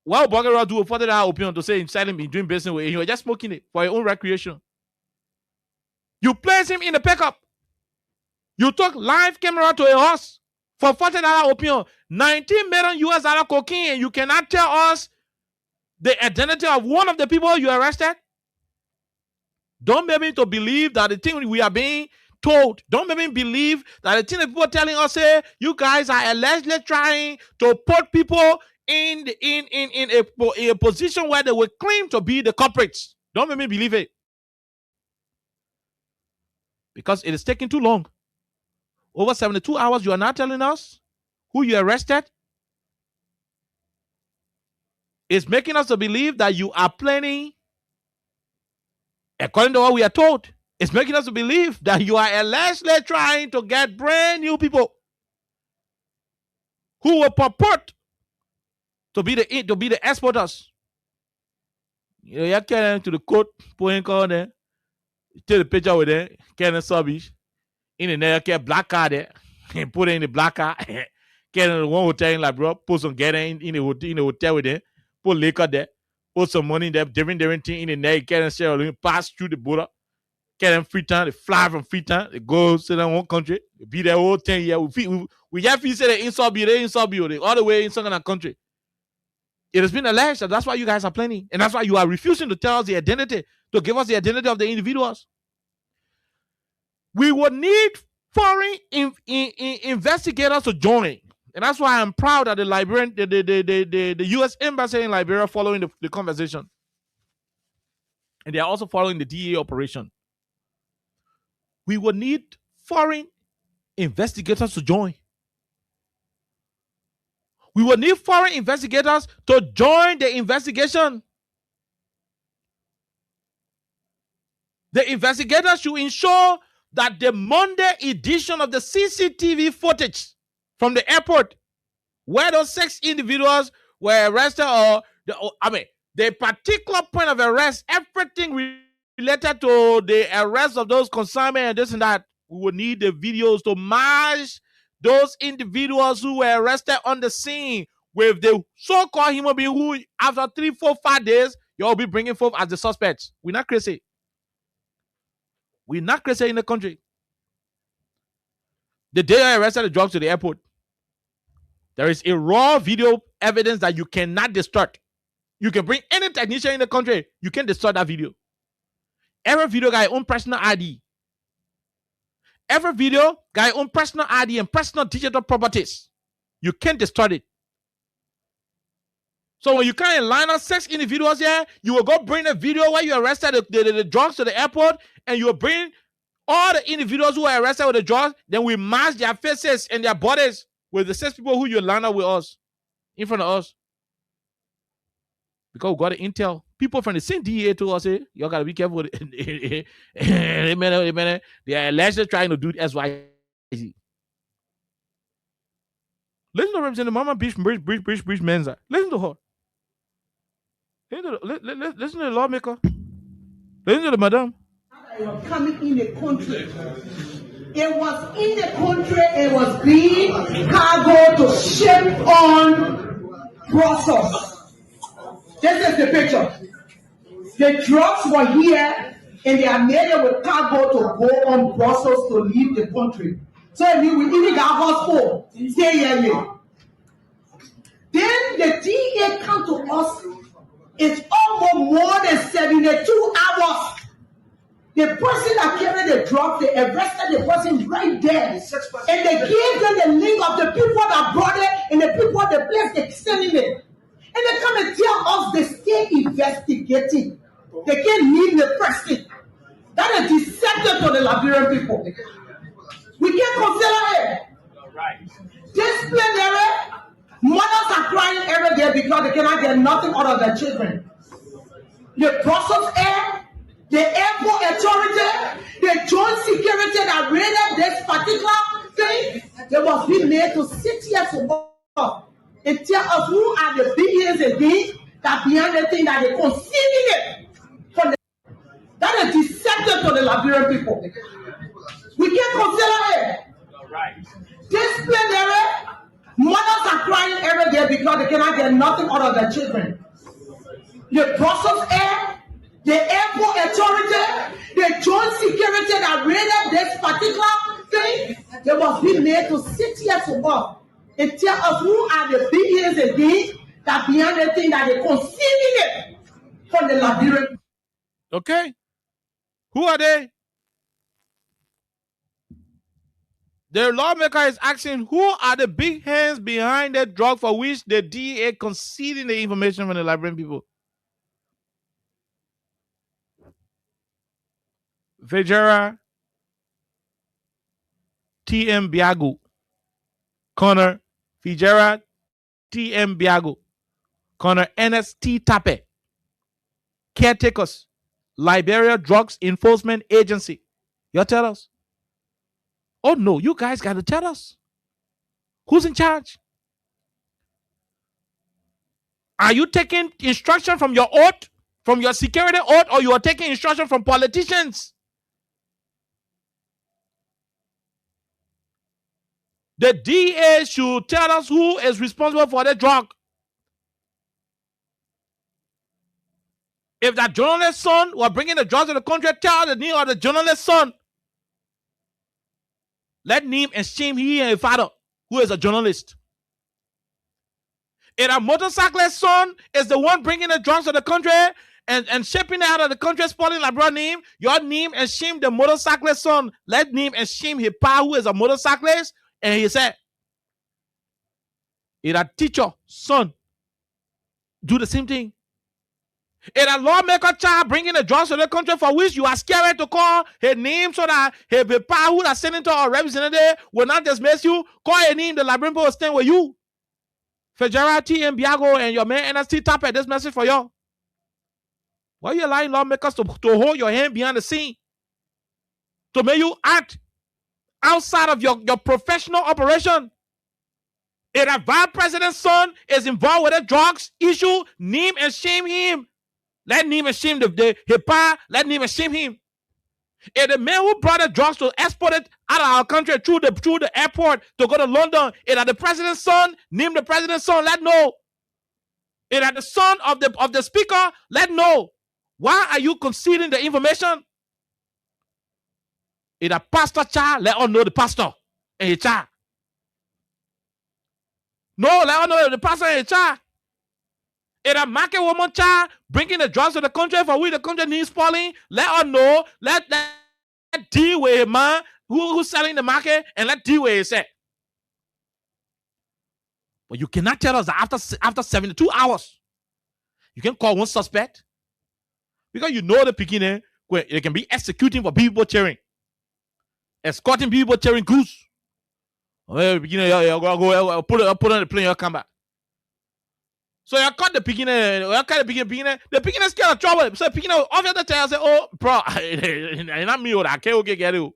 What bucket raw do with $40 opium to say him selling me doing business with him? You're just smoking it for your own recreation. You place him in the pickup. You took live camera to a horse for $40 opium, $19 million US cocaine, and you cannot tell us the identity of one of the people you arrested? Don't make me to believe that the thing we are being told. Don't make me believe that the thing that people are telling us, say, you guys are allegedly trying to put people in a position where they will claim to be the culprits. Don't make me believe it. Because it is taking too long. Over 72 hours, you are not telling us who you arrested. It's making us to believe that you are planning, according to what we are told, it's making us to believe that you are allegedly trying to get brand new people who will purport to be the exporters. You know, you carry them to the court, put in there, take the picture with them, carry them subbies. In the neck, get black card there, and put it in the black card. Get in the one hotel, like, bro, put some get in the hotel with them, put liquor there, put some money there, different thing in the neck, get in share, pass through the border, get them Freetown, they fly from Freetown, they go to their own country, they be there all 10 years. We have to say they insult you, all the way in some country. It has been alleged that that's why you guys are planning, and that's why you are refusing to tell us the identity, to give us the identity of the individuals. We would need foreign investigators to join. And that's why I'm proud that the Liberian, the U.S. Embassy in Liberia following the conversation. And they are also following the DEA operation. We would need foreign investigators to join. We will need foreign investigators to join the investigation. The investigators should ensure that the Monday edition of the CCTV footage from the airport where those 6 individuals were arrested, or the particular point of arrest, everything related to the arrest of those consignment and this and that, we will need the videos to match those individuals who were arrested on the scene with the so-called human being who, after 3, 4, 5 days, you'll be bringing forth as the suspects. We're not crazy. We're not crazy in the country. The day I arrested the drugs to the airport, there is a raw video evidence that you cannot distort. You can bring any technician in the country, you can distort that video. Every video got your own personal ID. Every video got your own personal ID and personal digital properties. You can't distort it. So when you can't line up 6 individuals here, you will go bring a video where you arrested the drugs to the airport, and you will bring all the individuals who are arrested with the drugs, then we match their faces and their bodies with the 6 people who you line up with us, in front of us. Because we got the intel. People from the same DEA told us, hey, y'all got to be careful with it. They are allegedly trying to do SYZ. Listen to Representative Mama Bridge Menza. Listen to her. Listen to the lawmaker. Listen to the madam. Coming in the country. It was in the country, it was being cargo to ship on Brussels. This is the picture. The drugs were here and they are made with cargo to go on Brussels to leave the country. So we even got hospital. Stay here. Then the DA come to us. It's almost more than 72 hours. The person that carried the drug, they arrested the person right there. And they gave them the link of the people that brought it and the people, the place they sending it. And they come and tell us they still investigating. They can't leave the person. That is deceptive to the Liberian people. We can't consider it. Disciplinary. Mothers are crying every day because they cannot get nothing out of their children. The Brussels Air, the airport authority, the joint security that raided this particular thing, they must be made to sit here to and tell us who are the big heads again that behind the thing that they concealing it. That is deceptive to the Liberian people. We can't consider it. Disciplinary. Mothers are crying every day because they cannot get nothing out of their children. The Brussels Air, the airport authority, the joint security that raided this particular thing, they must be made to sit here to and tell us who are the big heads again that behind the thing that they concealing it from the Liberian. Okay. Who are they? The lawmaker is asking who are the big hands behind the drug for which the DEA concealing the information from the Liberian people. Vejera T.M. Biago, Connor Vejera T.M. Biago, Connor N.S.T. Tape, caretakers, Liberia Drugs Enforcement Agency. You tell us. Oh no, you guys got to tell us. Who's in charge? Are you taking instruction from your oath, from your security oath, or you are taking instruction from politicians? The DA should tell us who is responsible for the drug. If that journalist's son were bringing the drugs to the country, tell the name of the journalist's son. Let name and shame he and his father, who is a journalist. If a motorcyclist son is the one bringing the drugs to the country and shipping it out of the country, spoiling Liberian name, your name and shame the motorcyclist son. Let name and shame his pa, who is a motorcyclist. And he said, if a teacher son do the same thing. If a lawmaker child bringing the drugs to the country for which you are scared to call his name so that his pa, who is senator or representative, will not dismiss you, call his name, the Liberian people will stand with you. Vejera T.M. Biago and your man N.S.T. Tape, this message for y'all. Why are you allowing lawmakers to hold your hand behind the scene? To make you act outside of your professional operation? If a vice president's son is involved with a drugs issue, name and shame him. Let name and shame his pa, let name and shame him. If the man who brought the drugs to export it out of our country through the airport to go to London, if the president's son, name the president's son, let know. If the son of the speaker, let know. Why are you concealing the information? If a pastor child, let us know the pastor and his child. No, let us know the pastor and his child. If a market woman child bringing the drugs to the country for which the country needs spoiling, let us know. Let deal with a man who's selling the market and let deal with it. But you cannot tell us that after 72 hours, you can call one suspect because you know the beginning where they can be executing for people cheering, escorting people cheering goose. Well, beginning, go put on the plane, you'll come back. So you cut the beginner, the beginner is scared of trouble. So the beginner obviously tell say, oh, bro, not me, I can't get it.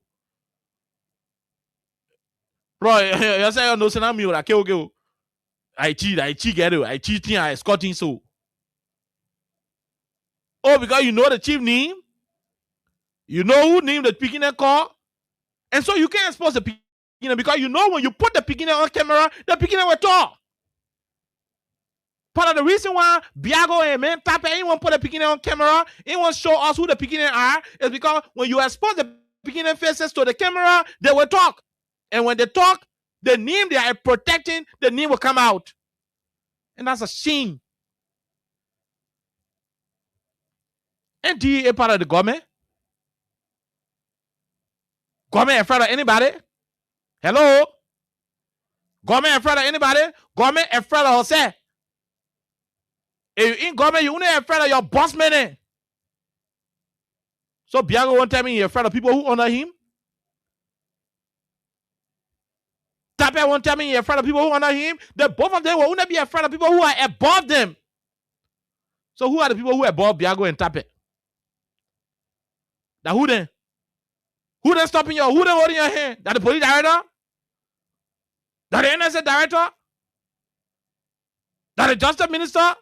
Bro, you say, no, it's not me, I can't get it. I cheat, get it. I cheating, I escorting so. Oh, because you know the chief name, you know who named the beginner call, and so you can't expose the beginner because you know when you put the beginner on camera, the beginner will talk. Part of the reason why Biago and man Tape anyone put the beginner on camera, anyone show us who the beginner are, is because when you expose the beginner faces to the camera, they will talk. And when they talk, the name they are protecting, the name will come out. And that's a shame. And DEA part of the government? Government in front of anybody? Hello? Government in front of anybody? Government in front of Jose? If you in government, you only afraid of your boss man. So Biago won't tell me you're afraid of people who honor him. Tape won't tell me you're afraid of people who honor him. The both of them will only be afraid of people who are above them. So who are the people who are above Biago and Tape? That who then? Who then stopping your? Who then holding your hand? That the police director? That the NSA director? That the justice minister?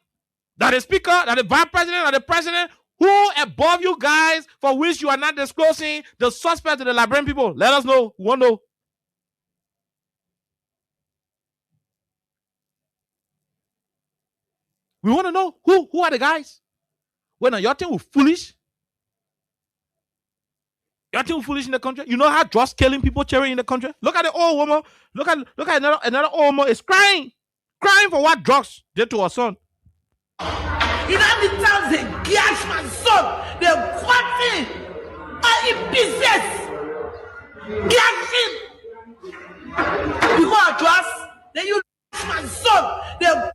That the speaker? That the vice president? That the president? Who above you guys for which you are not disclosing the suspect to the Liberian people? Let us know. We want to know. We want to know who are the guys. When your thing was foolish. Your thing was foolish in the country. You know how drugs killing people cheering in the country? Look at the old woman. Look at another old woman is crying for what drugs did to her son. In the towns they gash my son, they quatting in business. Gashing. Because of drugs, then you gash my son. They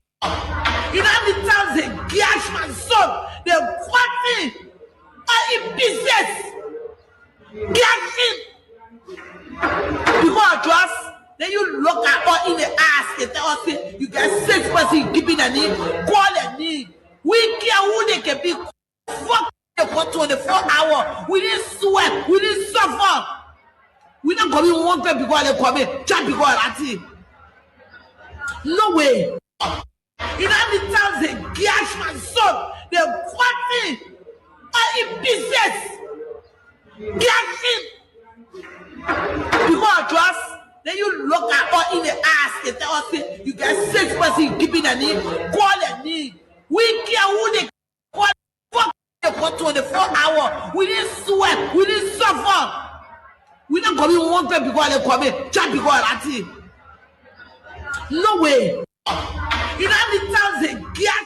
in the towns they gash my son, they quatting in business. Gashing. Because of drugs, then you look at all in the ass, they tell us you get 6 person keeping a need, call a need. We care who they can be. Fuck for 24 hours. We didn't sweat. We didn't suffer. We don't come in one time because they come in. Chat because that's it. No way. In the towns they gash my son. They're quatting in business. Gashing. Because of drugs, then you look at all in the ass. They tell us you get 6 person keeping a need, call a need. We care who they call for 24 hours. We didn't sweat. We didn't suffer. We don't come in one time because they come in. Chat because that's it. No way. In the towns they gash.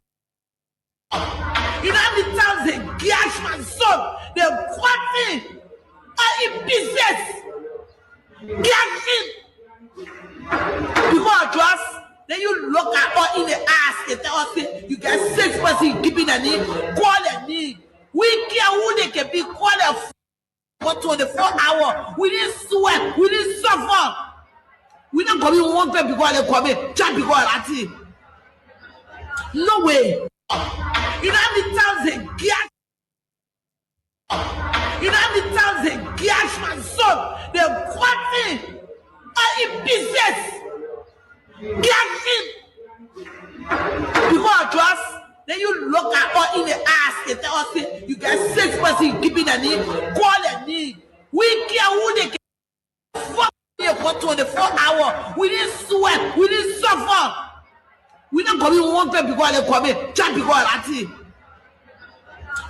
In the towns they gash my son. They're quatting in business. Gashing. Because of drugs, then you look at all in the ass. They tell us you get 6 person keeping a need, call a need. We care who they can be, call a for 24 hours. We didn't sweat. We didn't suffer. We don't come in one time because they come in. Chat because that's it. No way. In the towns they gash. In the towns they gash my son. They're quatting in business. Gashing. Because of drugs, then you look at all in the ass. They tell us you get 6 person keeping a need, call a need. We care who they can. Fuck for 24 hours. We didn't sweat. We didn't suffer. We don't come in one time because they come in. Chat because that's it.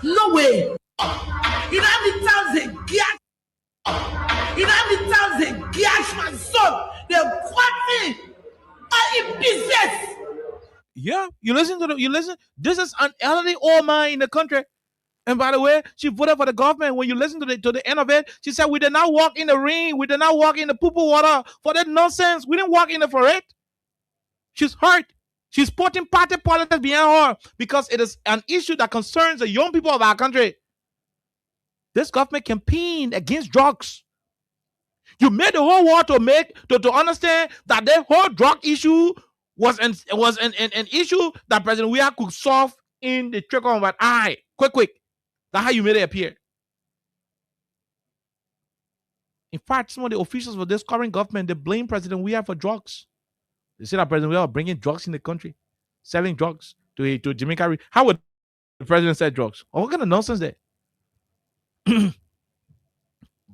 No way. In the towns they gash. In the towns they gash my son. They're quatting in business. Yeah, you listen. This is an elderly old man in the country. And by the way, she voted for the government. When you listen to the end of it, she said, we did not walk in the ring. We did not walk in the poo-poo water for that nonsense. We didn't walk in it for it. She's hurt. She's putting party politics behind her because it is an issue that concerns the young people of our country. This government campaigned against drugs. You made the whole world to understand that the whole drug issue was an issue that President Weah could solve in the trickle of an eye. Quick. That's how you made it appear. In fact, some of the officials for this current government, they blame President Weah for drugs. They say that President Weah was bringing drugs in the country, selling drugs to Jamaica. How would the president sell drugs? What kind of nonsense there?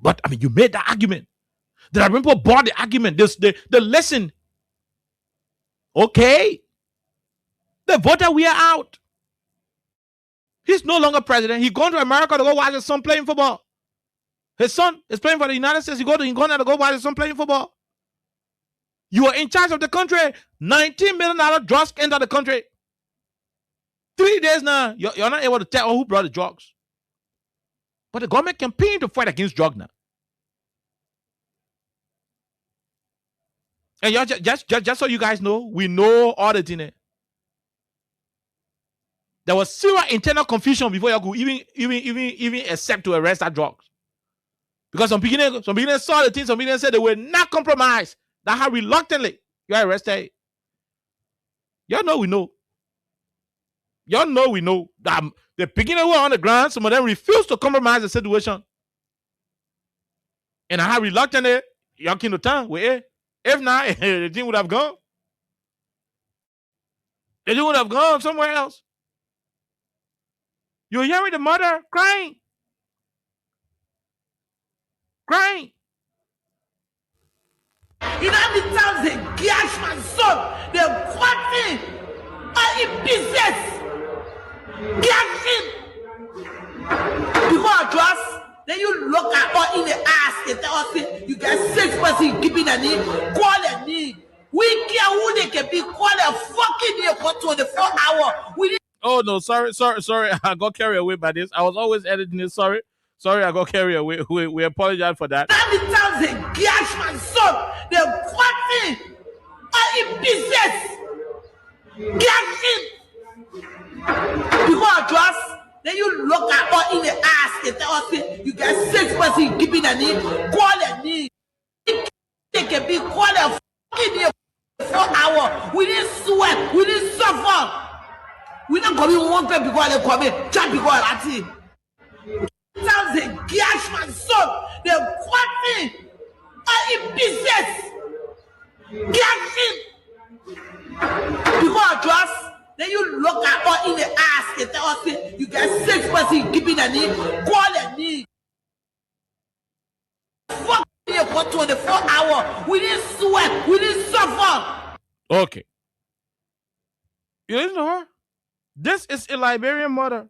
But, I mean, you made the argument. The people bought the argument. They listened. Okay. They voted Weah out. He's no longer president. He's going to America to go watch his son playing football. His son is playing for the United States. He's going to go watch his son playing football. You are in charge of the country. $19 million drugs enter the country. 3 days now, you're not able to tell who brought the drugs. But the government campaigned to fight against drugs now. And just so you guys know, we know all the thing. There was zero internal confusion before you could even accept to arrest that drugs. Because some beginners saw the thing, some beginners said they were not compromised. That's how reluctantly you are arrested. Y'all know we know. Y'all know we know that the beginners were on the ground, some of them refused to compromise the situation. And how reluctantly y'all came to town with it. If not, the thing would have gone. The thing would have gone somewhere else. You're hearing the mother crying. Crying. You know the times they gash my son, they're quatting all in business. Gashing. Before I dress, then you look at all in the ass and tell us you get 6 person giving a knee, call a knee. We care who they can be, call a fucking knee for 24 hours. We need. Oh no, sorry. I got carried away by this. I was always editing it. Sorry, I got carried away. We apologize for that. How many times they gash my son? They're quatting all in business. Gashing. Before I dress, then you look at all in the ass and tell us you get 6 person giving a knee, call a knee. They can be called a fucking knee for 4 hours. We didn't sweat, we didn't suffer. We don't come in one pay because they come in, just because that's it. Times they gash my son, they're quatting all in business. Gashing. Before I dress, then you look at all in the ass and tell us you get 6 person giving a knee, call a knee. Fuck me for 24 hours. We didn't sweat, we didn't suffer. Okay. You listen to her? This is a Liberian mother.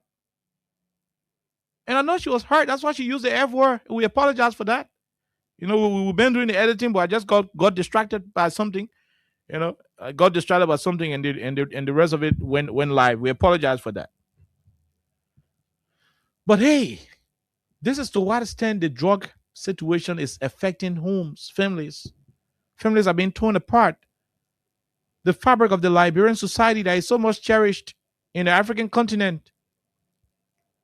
And I know she was hurt. That's why she used the F word. We apologize for that. You know, we've been doing the editing, but I just got distracted by something. You know, I got distracted by something, and the rest of it went live. We apologize for that. But hey, this is to what extent the drug situation is affecting homes, families. Families are being torn apart. The fabric of the Liberian society that is so much cherished in the African continent,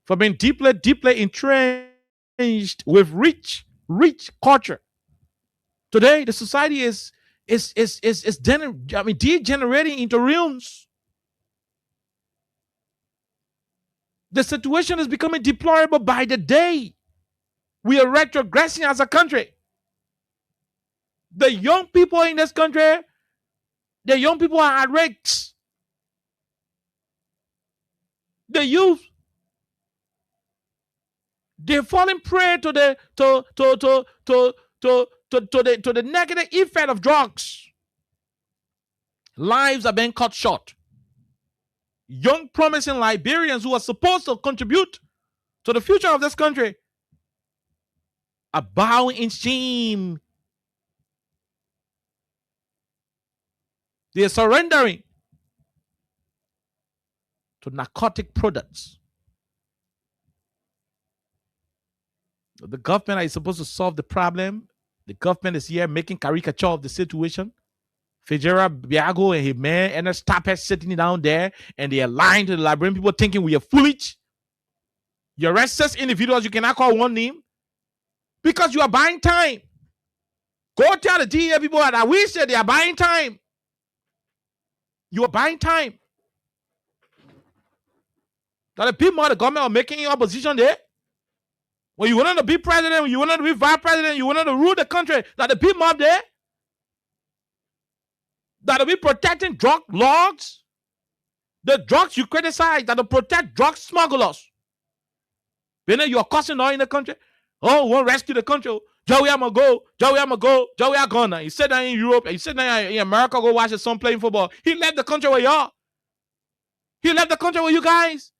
for being deeply entrenched with rich culture. Today, the society is degenerating into ruins. The situation is becoming deplorable by the day. We are retrogressing as a country. The young people in this country, the young people are at risk. The youth, they're falling prey to the negative effect of drugs. Lives are being cut short. Young, promising Liberians who are supposed to contribute to the future of this country are bowing in shame. They are surrendering to narcotic products. The government is supposed to solve the problem. The government is here making caricature of the situation. Fitzgerald Biago and his man and the staffers sitting down there, and they are lying to the Liberian people, thinking we are foolish. You arrest such individuals, you cannot call one name because you are buying time. Go tell the DEA people that we said they are buying time. You are buying time. That the people of the government are making opposition there. When you wanted to be president, when you wanted to be vice president, you wanted to rule the country, that the people up there that will be protecting drug lords, the drugs you criticize, that will protect drug smugglers. You know, you are causing all in the country. Oh, we won't rescue the country. Joey, I'm going to go. Joey, I'm gonna. He said that in Europe. He said that in America, go watch his son playing football. He left the country with y'all. He left the country with you guys.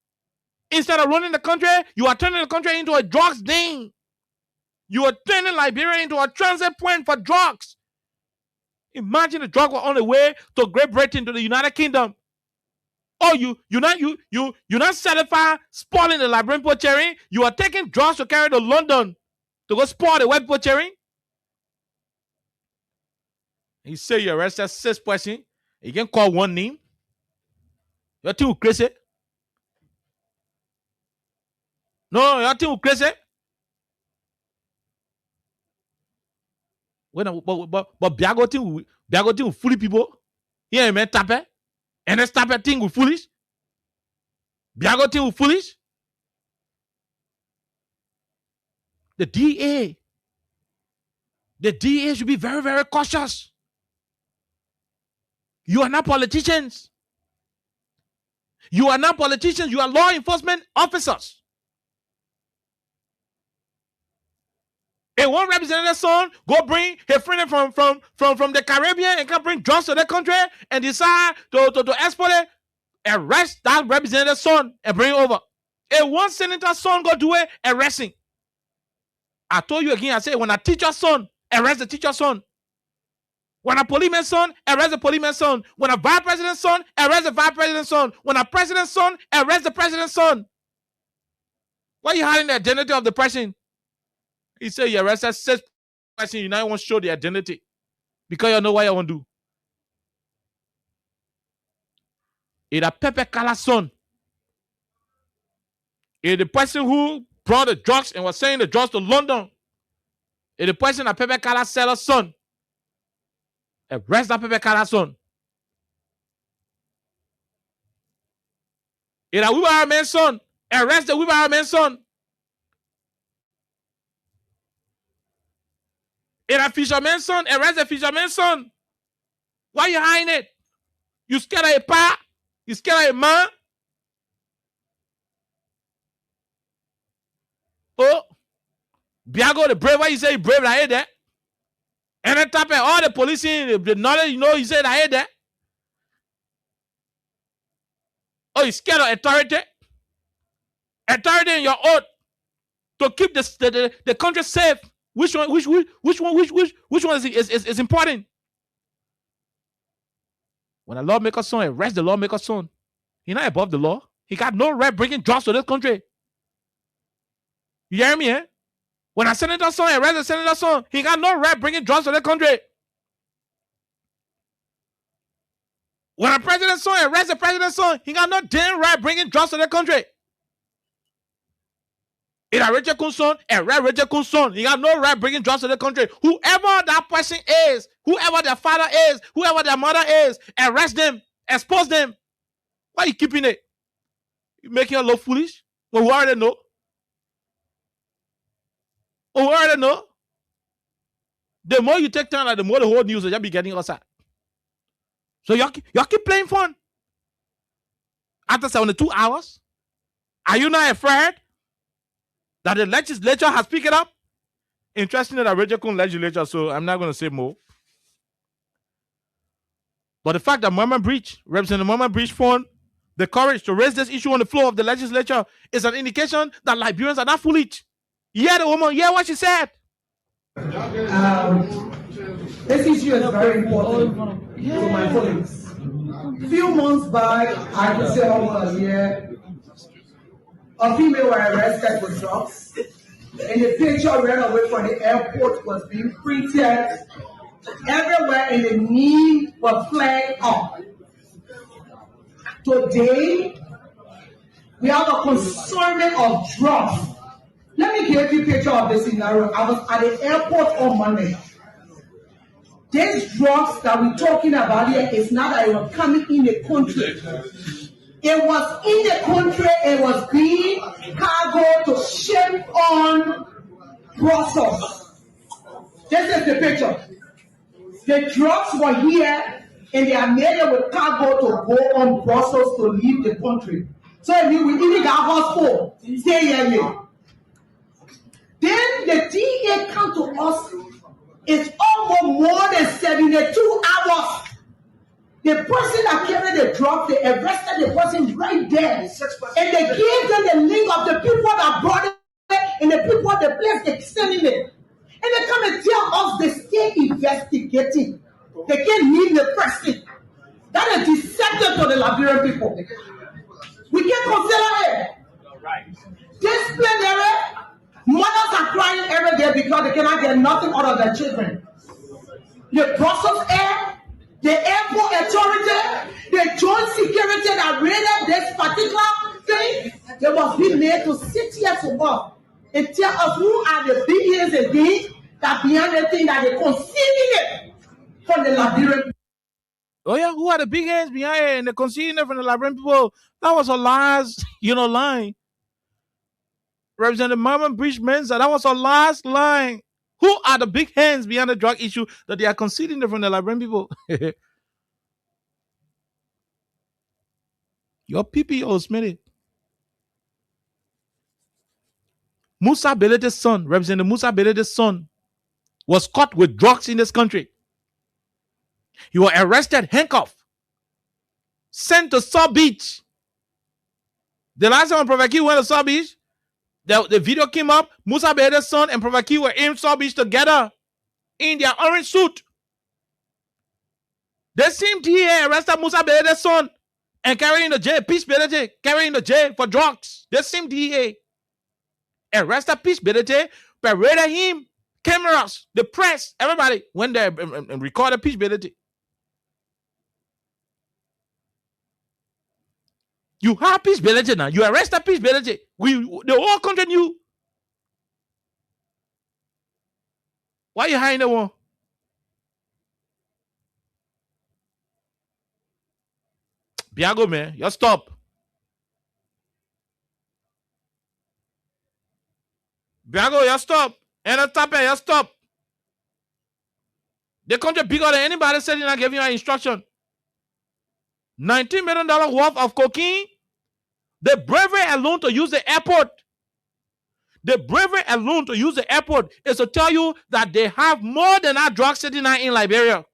Instead of running the country, you are turning the country into a drugs den. You are turning Liberia into a transit point for drugs. Imagine the drug were on the way to Great Britain, to the United Kingdom. Oh, you're not satisfied spoiling the Liberian people cheering. You are taking drugs to carry to London to go spoil the white people cheering. He say you arrested 6 person. You can call one name. You're too crazy. No, you think we crazy? But Biago think we foolish people. Yeah, man, tape. And this tape thing we foolish. Biago think we foolish. The DA should be very, very cautious. You are not politicians. You are not politicians. You are law enforcement officers. And one representative son go bring a friend from the Caribbean and can bring drugs to the country and decide to export it, arrest that representative son and bring it over. And one senator son go do it, arresting. I told you again, I said, when a teacher's son, arrest the teacher's son. When a policeman's son, arrest the policeman's son. When a vice president's son, arrest the vice president's son. When a president's son, arrest the president's son. Why are you hiding the identity of the person? He said you arrested 6 person, you now want to show the identity. Because you know what you want to do. It's a Pepe Kala's son. It's the person who brought the drugs and was selling the drugs to London. It's the person that Pepe Kala seller's son. Arrest that Pepe Kala's son. It's a wheelbarrow man's son. Arrest the wheelbarrow man's son. It's a fisherman's son. Arrest the fisherman's son. Why are you hiding it? You scared of a pa? You scared of a man? Oh, Biago the brave. Why you say brave? I hate that. And then tap all the police in the knowledge, you know, you said I hate that. Oh, you scared of authority? Authority in your oath to keep the country safe. Which one is important? When a lawmaker's son arrests the lawmaker's son, he's not above the law. He got no right bringing drugs to this country. You hear me, eh? When a senator's son arrests a senator's son, he got no right bringing drugs to the country. When a president's son arrests the president's son, he got no damn right bringing drugs to the country. It's a Richard Kun's son, arrest Richard Kun's son. He got no right bringing drugs to the country. Whoever that person is, whoever their father is, whoever their mother is, arrest them, expose them. Why are you keeping it? You making us look foolish? Well, we already know. Oh, we already know. The more you take time, like, the more the whole news will just be getting outside. So y'all keep playing fun. After 72 hours, are you not afraid that the legislature has picked it up? Interesting that Richard Kun legislature, so I'm not going to say more. But the fact that Mama Breach, Representative Mama Breach, found the courage to raise this issue on the floor of the legislature is an indication that Liberians are not foolish. Yeah, the woman, yeah, what she said. This issue is very important to my colleagues. A few months back, I could say almost a year, a female was arrested with drugs, and the picture ran away from the airport was being printed everywhere, and the name was flagged up. Today, we have a consignment of drugs. Let me give you a picture of the scenario. I was at the airport on Monday. These drugs that we're talking about here is not that it was coming in the country. It was in the country, it was being cargo to ship on Brussels. This is the picture. The drugs were here and they are made with cargo to go on Brussels to leave the country. So if we even got hospital, stay here. Then the DA come to us. It's almost more than 72 hours. The person that carried the drug, they arrested the person right there. And they gave them the link of the people that brought it and the people, the place they're sending it. And they come and tell us they still investigating. They can't leave the person. That is deceptive to the Liberian people. We can't consider it. Disciplinary. Mothers are crying every day because they cannot get nothing out of their children. The Brussels Air, the airport authority, the joint security that raided this particular thing, they must be made to sit here to us and tell us who are the big hands again that behind the thing that they concealing it from the Liberian. Oh yeah, who are the big hands behind it and they're concealing it from the Liberian people? That was a last, line. Representative Marvin Breach Mensa, that was our last line. Who are the big hands behind the drug issue that they are concealing it from the Liberian people? Your PPO, Smitty. Musa Belete's son, Representative Musa Belete's son, was caught with drugs in this country. He was arrested, handcuffed, sent to Saw Beach. The last time Prophet Q went to Saw Beach, the video came up. Musa Belete's son and Prophet Q were in Saw Beach together in their orange suit. The same DA arrested Musa Belete's son and carrying the jail, Peace Belete, carrying the jail for drugs. The same DA arrested Peace Belete, paraded him, cameras, the press, everybody went there and recorded Peace Belete. You have Peace Belete now. You arrested Peace Belete. The whole country knew. Why are you hiding the one? Biago, man, you stop. Biago, you stop. And on top of you stop. The country bigger than anybody said I gave you an instruction. $19 million worth of cocaine. The bravery alone to use the airport. The bravery alone to use the airport is to tell you that they have more than that drug sitting in Liberia.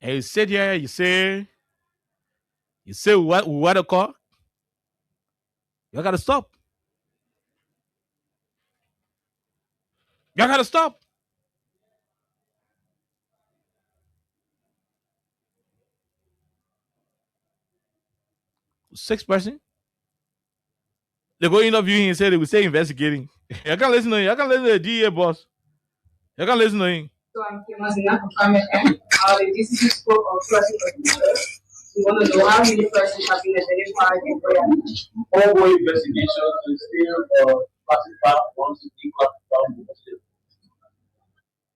And you sit here, you say what a call? You gotta stop. You gotta stop. Six person. They go interview him and say they will say investigating. You can't listen to him. You can't listen to the DA boss. You can't listen to him. So I'm famous enough for climate and the DCC spoke of persons of interest. We want to know how many persons have been identified in prayer. Ongoing investigation to still classify once it declassified the Muslim.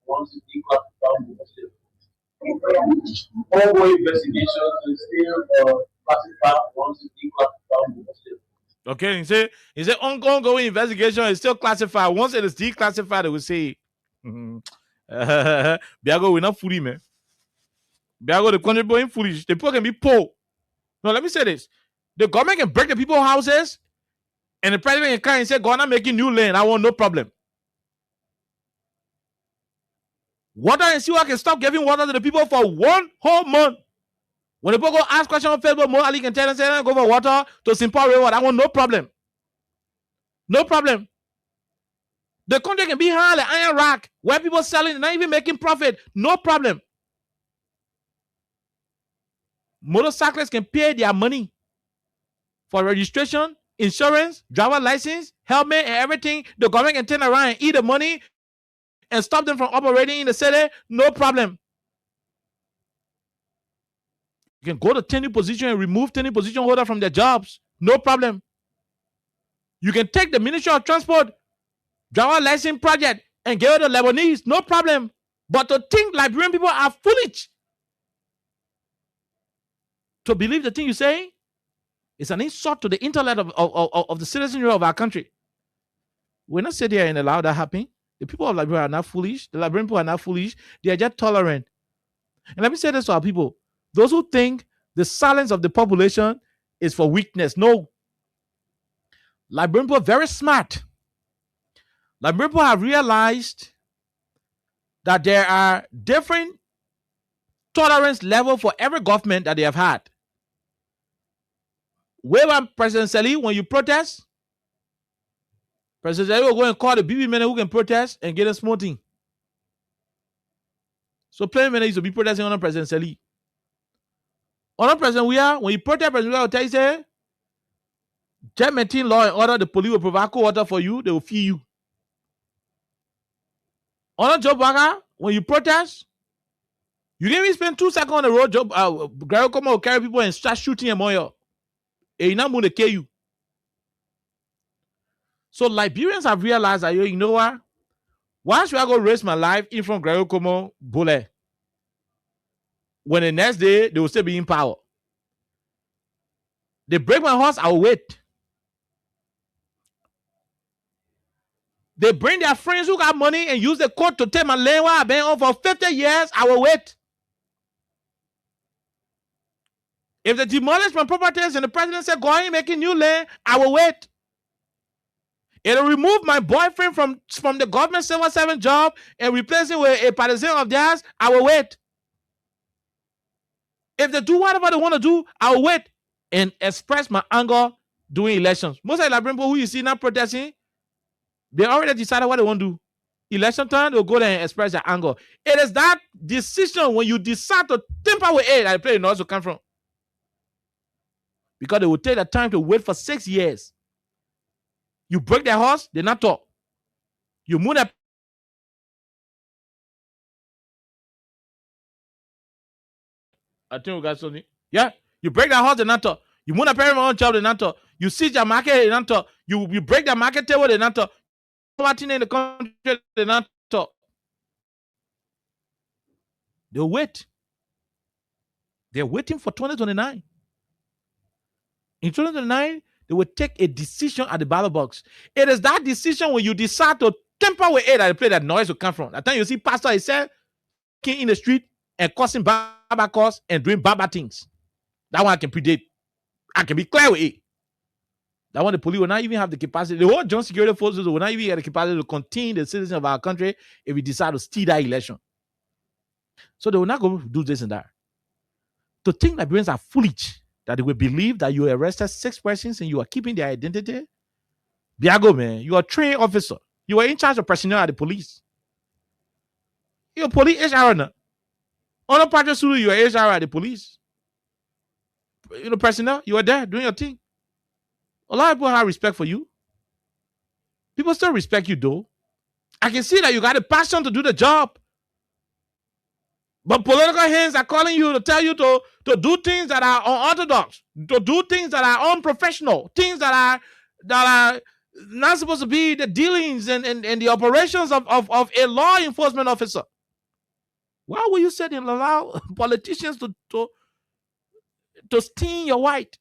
Once it declassified the Muslim. Ongoing investigation to still classify once it declassified the Muslim. Okay, he said ongoing investigation is still classified. Once it is declassified, they will say, Biago, we're not foolish, man. Biago, the country going foolish. The people can be poor. No, let me say this. The government can break the people's houses, and the president can come and say, "Go on, making new land. I want no problem." Water and sewer can stop giving water to the people for 1 whole month. When the people go ask questions on Facebook, Mo Ali can tell them, say, go for water to Simple River. I want no problem. No problem. The country can be high like iron rock, where people selling, not even making profit. No problem. Motorcyclists can pay their money for registration, insurance, driver license, helmet, and everything. The government can turn around and eat the money and stop them from operating in the city. No problem. You can go to tenure position and remove tenure position holder from their jobs. No problem. You can take the Ministry of Transport driver license project and give it to Lebanese. No problem. But to think Liberian people are foolish to believe the thing you say is an insult to the intellect of the citizenry of our country. We're not sitting here and allow that happen. The people of Liberia are not foolish. The Liberian people are not foolish. They are just tolerant. And let me say this to our people. Those who think the silence of the population is for weakness. No. Liberian people are very smart. Liberian people have realized that there are different tolerance levels for every government that they have had. Where President Sali, when you protest, President Sali will go and call the BB men who can protest and get a small thing. So plenty men used to be protesting on President Sali. On President Weah, when you protest, President Weah will tell you, say, just maintain law and order, the police will provide cold water for you, they will feed you. On Joe Baga, when you protest, You didn't even spend 2 seconds on the road job. Gary Como will carry people and start shooting them on you. And you're not going to kill you. So Liberians have realized that, you know what? Why should I go risk my life in front of Gary Como bullet? When the next day, they will still be in power. They break my horse, I will wait. They bring their friends who got money and use the court to take my land while I've been on for 50 years, I will wait. If they demolish my properties and the president said, go ahead and make a new land, I will wait. It'll remove my boyfriend from the government civil servant job and replace him with a partisan of theirs, I will wait. If they do whatever they want to do, I will wait and express my anger during elections. Most of the Liberian people who you see now protesting, they already decided what they want to do. Election time, they'll go there and express their anger. It is that decision when you decide to temper with it that the play also come from. Because they will take the time to wait for 6 years. You break their horse, they not talk. You move that. I think we got something. Yeah. You break their horse, they not talk. You move a parent on job, they not talk. You seize their market, they not talk. You break their market table, they not talk. Martin in the country, they not talk. They'll wait. They're waiting for 2029. In 2029, they will take a decision at the ballot box. It is that decision when you decide to temper with it that the place that noise will come from. That time you see pastor himself in the street and causing baba cause and doing baba things. That one I can predict. I can be clear with it. That one the police will not even have the capacity. The whole joint security forces will not even have the capacity to contain the citizens of our country if we decide to steal that election. So they will not go do this and that. To think Liberians are foolish, that they will believe that you arrested 6 persons and you are keeping their identity. Biago, man, you are a trained officer. You are in charge of personnel at the police. You're a police HR now. On a part of you are HR at the police. You know, personnel, you are there doing your thing. A lot of people have respect for you. People still respect you, though. I can see that you got a passion to do the job. But political hands are calling you to tell you to do things that are unorthodox, to do things that are unprofessional, things that are not supposed to be the dealings and the operations of a law enforcement officer. Why will you sit and allow politicians to sting your white?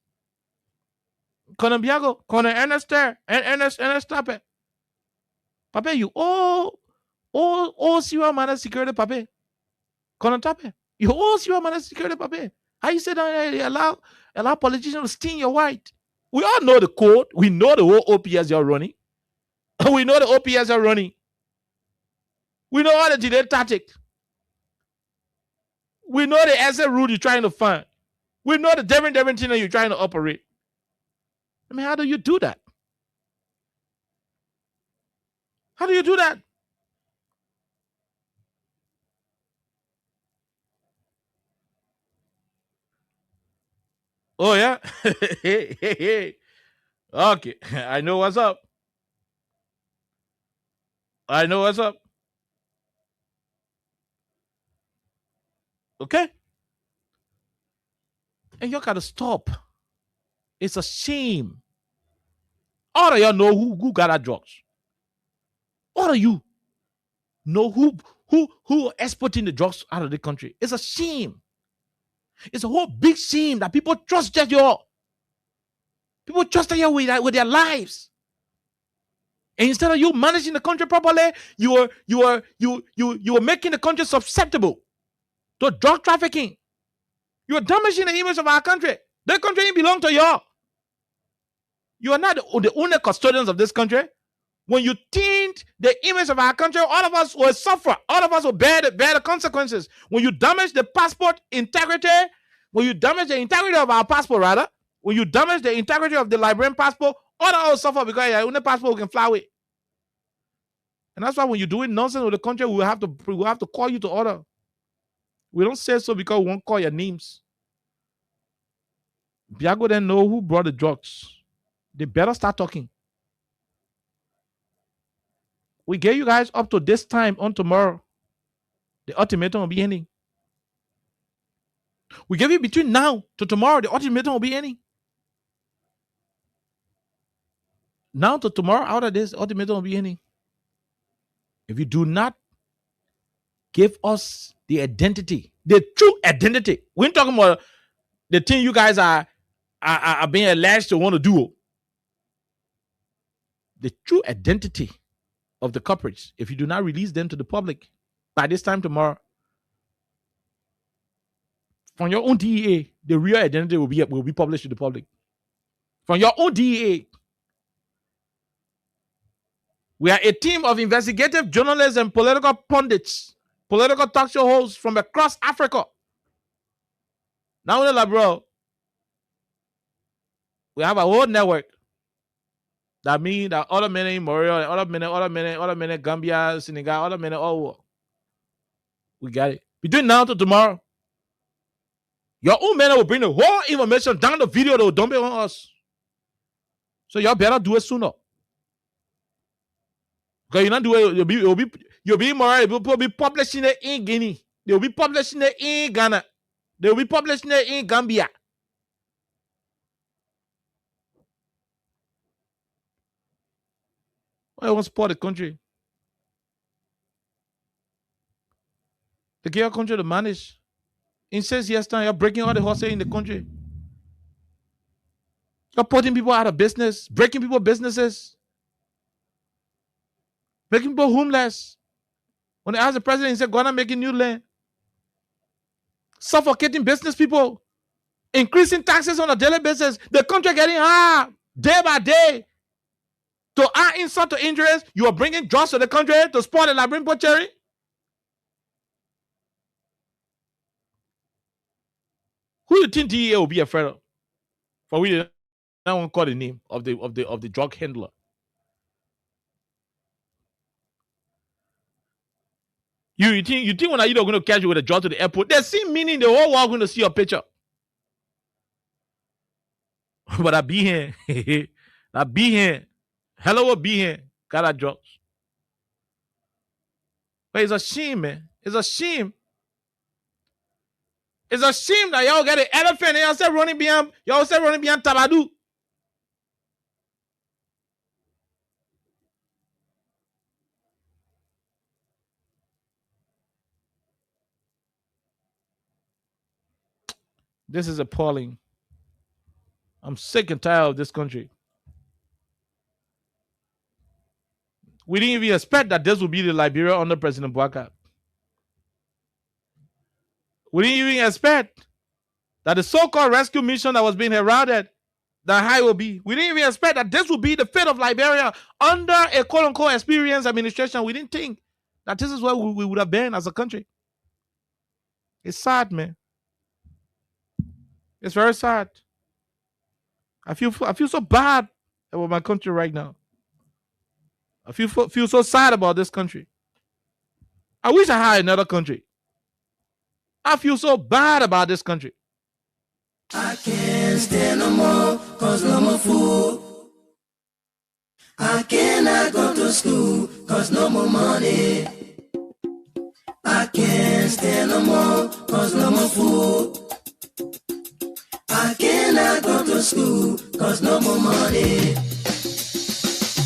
Conor Biago, Conor Ernest Tappe. Pape, you all serial managed security, Pape. Conor Tappe. You all serial managed security, Pape. How you say that they allow politicians to sting your white? We all know the code. We know the whole OPS you're running. We know the OPS you're running. We know all the delay tactics. We know the asset route you're trying to find. We know the different thing that you're trying to operate. I mean, how do you do that? How do you do that? Oh, yeah? Hey. Okay, I know what's up. Okay? And you gotta stop. It's a shame. All of y'all know who got our drugs. All of you know who exporting the drugs out of the country. It's a shame. It's a whole big shame that people trusted you. People trusted you with their lives. And instead of you managing the country properly, you are making the country susceptible to drug trafficking. You are damaging the image of our country. The country belongs to you. You are not the only custodians of this country. When you taint the image of our country, all of us will suffer. All of us will bear the consequences. When you damage the passport integrity, when you damage the integrity of our passport, rather, when you damage the integrity of the Liberian passport, all of us will suffer because your only passport we can fly with. And that's why when you're doing nonsense with the country, we have to call you to order. We don't say so because we won't call your names. Biago didn't know who brought the drugs. They better start talking. We get you guys up to this time on tomorrow. The ultimatum will be ending. We give you between now to tomorrow. The ultimatum will be any. Now to tomorrow, out of this, ultimatum will be any. If you do not give us the identity, the true identity, we're talking about the thing you guys are being alleged to want to do. The true identity of the culprits, if you do not release them to the public by this time tomorrow, from your own DEA, the real identity will be published to the public. From your own DEA. We are a team of investigative journalists and political pundits, political talk show hosts from across Africa. Now, bro, we have a whole network. That means that other men in Montreal, other men in Gambia, Senegal, other men all over. We got it. Between now to tomorrow, your own men will bring the whole information down the video. They will dump it on us. So y'all better do it sooner. Because you not do it, you'll be moral. You'll be publishing it in Guinea. They'll be publishing it in Ghana. They'll be publishing it in Gambia. Why you want to support the country? The give country to manage. In 6 years' time, you're breaking all the horses in the country. You're putting people out of business, breaking people's businesses, making people homeless. When they ask the president, he said, go on and making new land. Suffocating business people, increasing taxes on a daily basis. The country getting hard day by day. To add insult to injuries, you are bringing drugs to the country to spoil the labyrinth butchery. Who do you think DEA will be afraid of? For we don't want to call the name of the drug handler. You think when you don't going to catch you with a drug to the airport, they see meaning the whole world going to see your picture. But I be here. I be here. Hello will be here. Got that drugs. But it's a shame, man. It's a shame. It's a shame that y'all get an elephant and y'all say running behind Tabadu. This is appalling. I'm sick and tired of this country. We didn't even expect that this would be the Liberia under President Bouakai. We didn't even expect that the so-called rescue mission that was being heralded, that high will be. We didn't even expect that this would be the fate of Liberia under a quote-unquote experienced administration. We didn't think that this is where we would have been as a country. It's sad, man. It's very sad. I feel so bad about my country right now. I feel so sad about this country. I wish I had another country. I feel so bad about this country. I can't stand no more, cause no more food. I cannot go to school, cause no more money. I can't stand no more, cause no more food. I cannot go to school, cause no more money.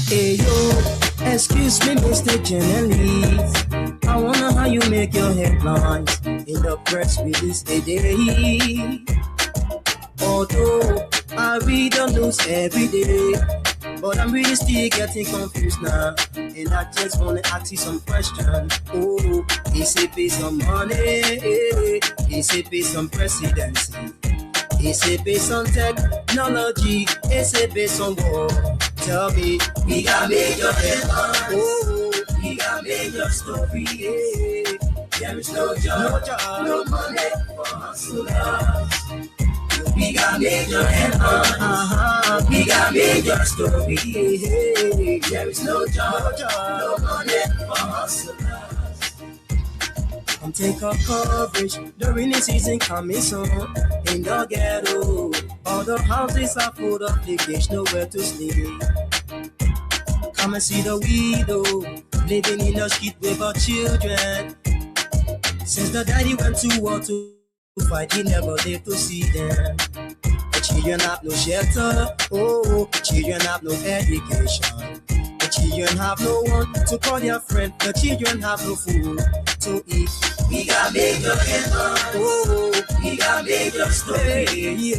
Hey yo, excuse me, Mr. Journalist. I wonder how you make your headlines in the press release today. Although I read the news every day, but I'm really still getting confused now. And I just wanna ask you some questions. Oh, is it based on money? Is it based on presidency? Is it based on technology? Is it based on war? Tell me, we got major headlines. Oh, we got major story. There is no job, no money for hustlers. We got major headlines. We got major story. There is no job, no money for hustlers. Come take up coverage, the rainy season coming soon. In the ghetto, all the houses are full of leakage, nowhere to sleep. Come and see the widow, living in the street with her children. Since the daddy went to war to fight, he never live to see them. The children have no shelter, oh, the children have no education. The children have no one to call their friend. The children have no food to eat. We got major headlines, oh, we got major stories. Hey,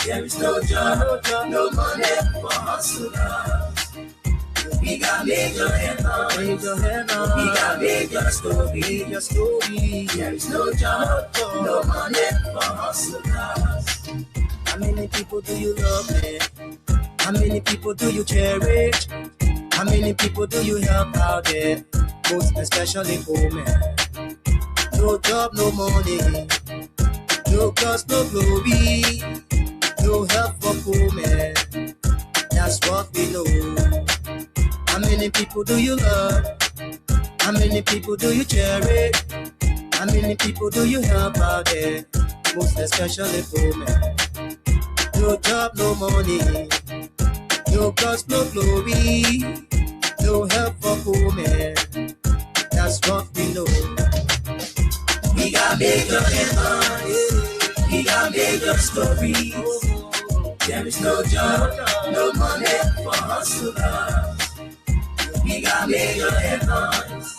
there is no job, no money for hustlers. We got major headlines, we got major stories. There is no job, no money for hustlers. How many people do you love, man? How many people do you cherish? How many people do you help out there? Most especially women. No job, no money. No cause, no glory. No help for poor men. That's what we know. How many people do you love? How many people do you cherish? How many people do you help out there? Most especially poor men. No job, no money. No cause, no glory. No help for poor men. That's what we know. We got major headlines. We got major stories. There is no job, no money for hustlers. We got major headlines.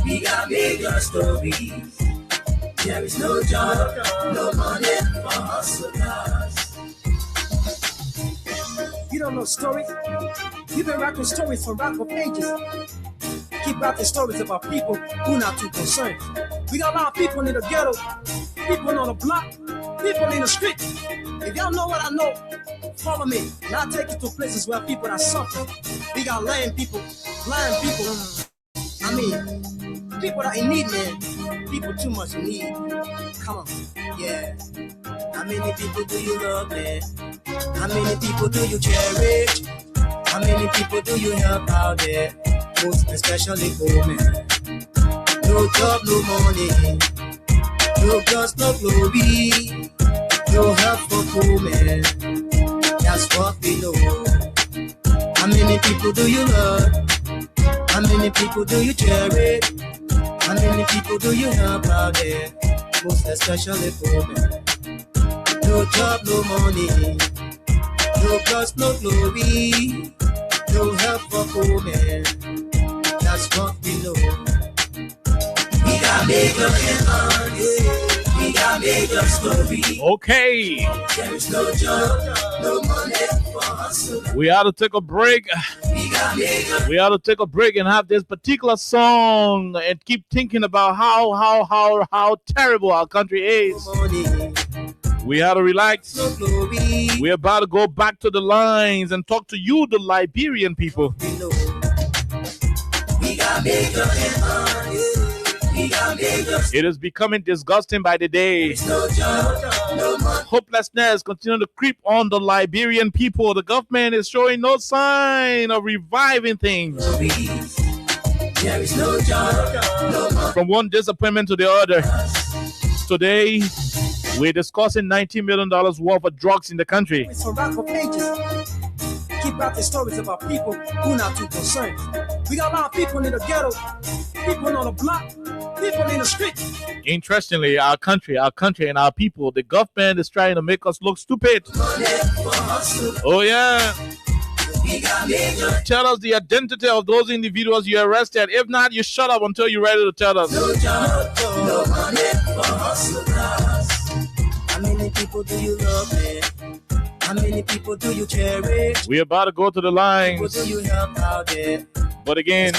We got major stories. There is no job, no money for hustlers. You don't know stories? You've been rapping stories for rap for pages. Keep rapping stories about people who not too concerned. We got a lot of people in the ghetto, people on the block, people in the street. If y'all know what I know, follow me, and I'll take you to places where people are suffering. We got lame people, blind people. I mean, people that in need, man. People too much in need. Come on, yeah. How many people do you love, man? How many people do you cherish? How many people do you help out there? Most especially women. No job, no money. No cause, no glory. No help for poor men. That's what we know. How many people do you love? How many people do you cherish? How many people do you help out there? Most especially poor men. No job, no money. No cause, no glory. No help for poor men. That's what we know. We got major headlines. We got major stories. Okay. There is no job, no money for hustlers. We ought to take a break. We ought to take a break and have this particular song and keep thinking about how terrible our country is. We ought to relax. We're about to go back to the lines and talk to you, the Liberian people. It is becoming disgusting by the day. Hopelessness continues to creep on the Liberian people. The government is showing no sign of reviving things. From one disappointment to the other. Today, we're discussing $19 million worth of drugs in the country. Keep out the stories about people who not too concerned. We got a lot of people in the ghetto, people on the block, people in the street. Interestingly, our country and our people, the government is trying to make us look stupid. Oh yeah. Tell us the identity of those individuals you arrested. If not, you shut up until you're ready to tell us. No job, no money for hustlers. How many people do you love, man? How many people do you cherish? We're about to go to the lines. Do you help out there? But again,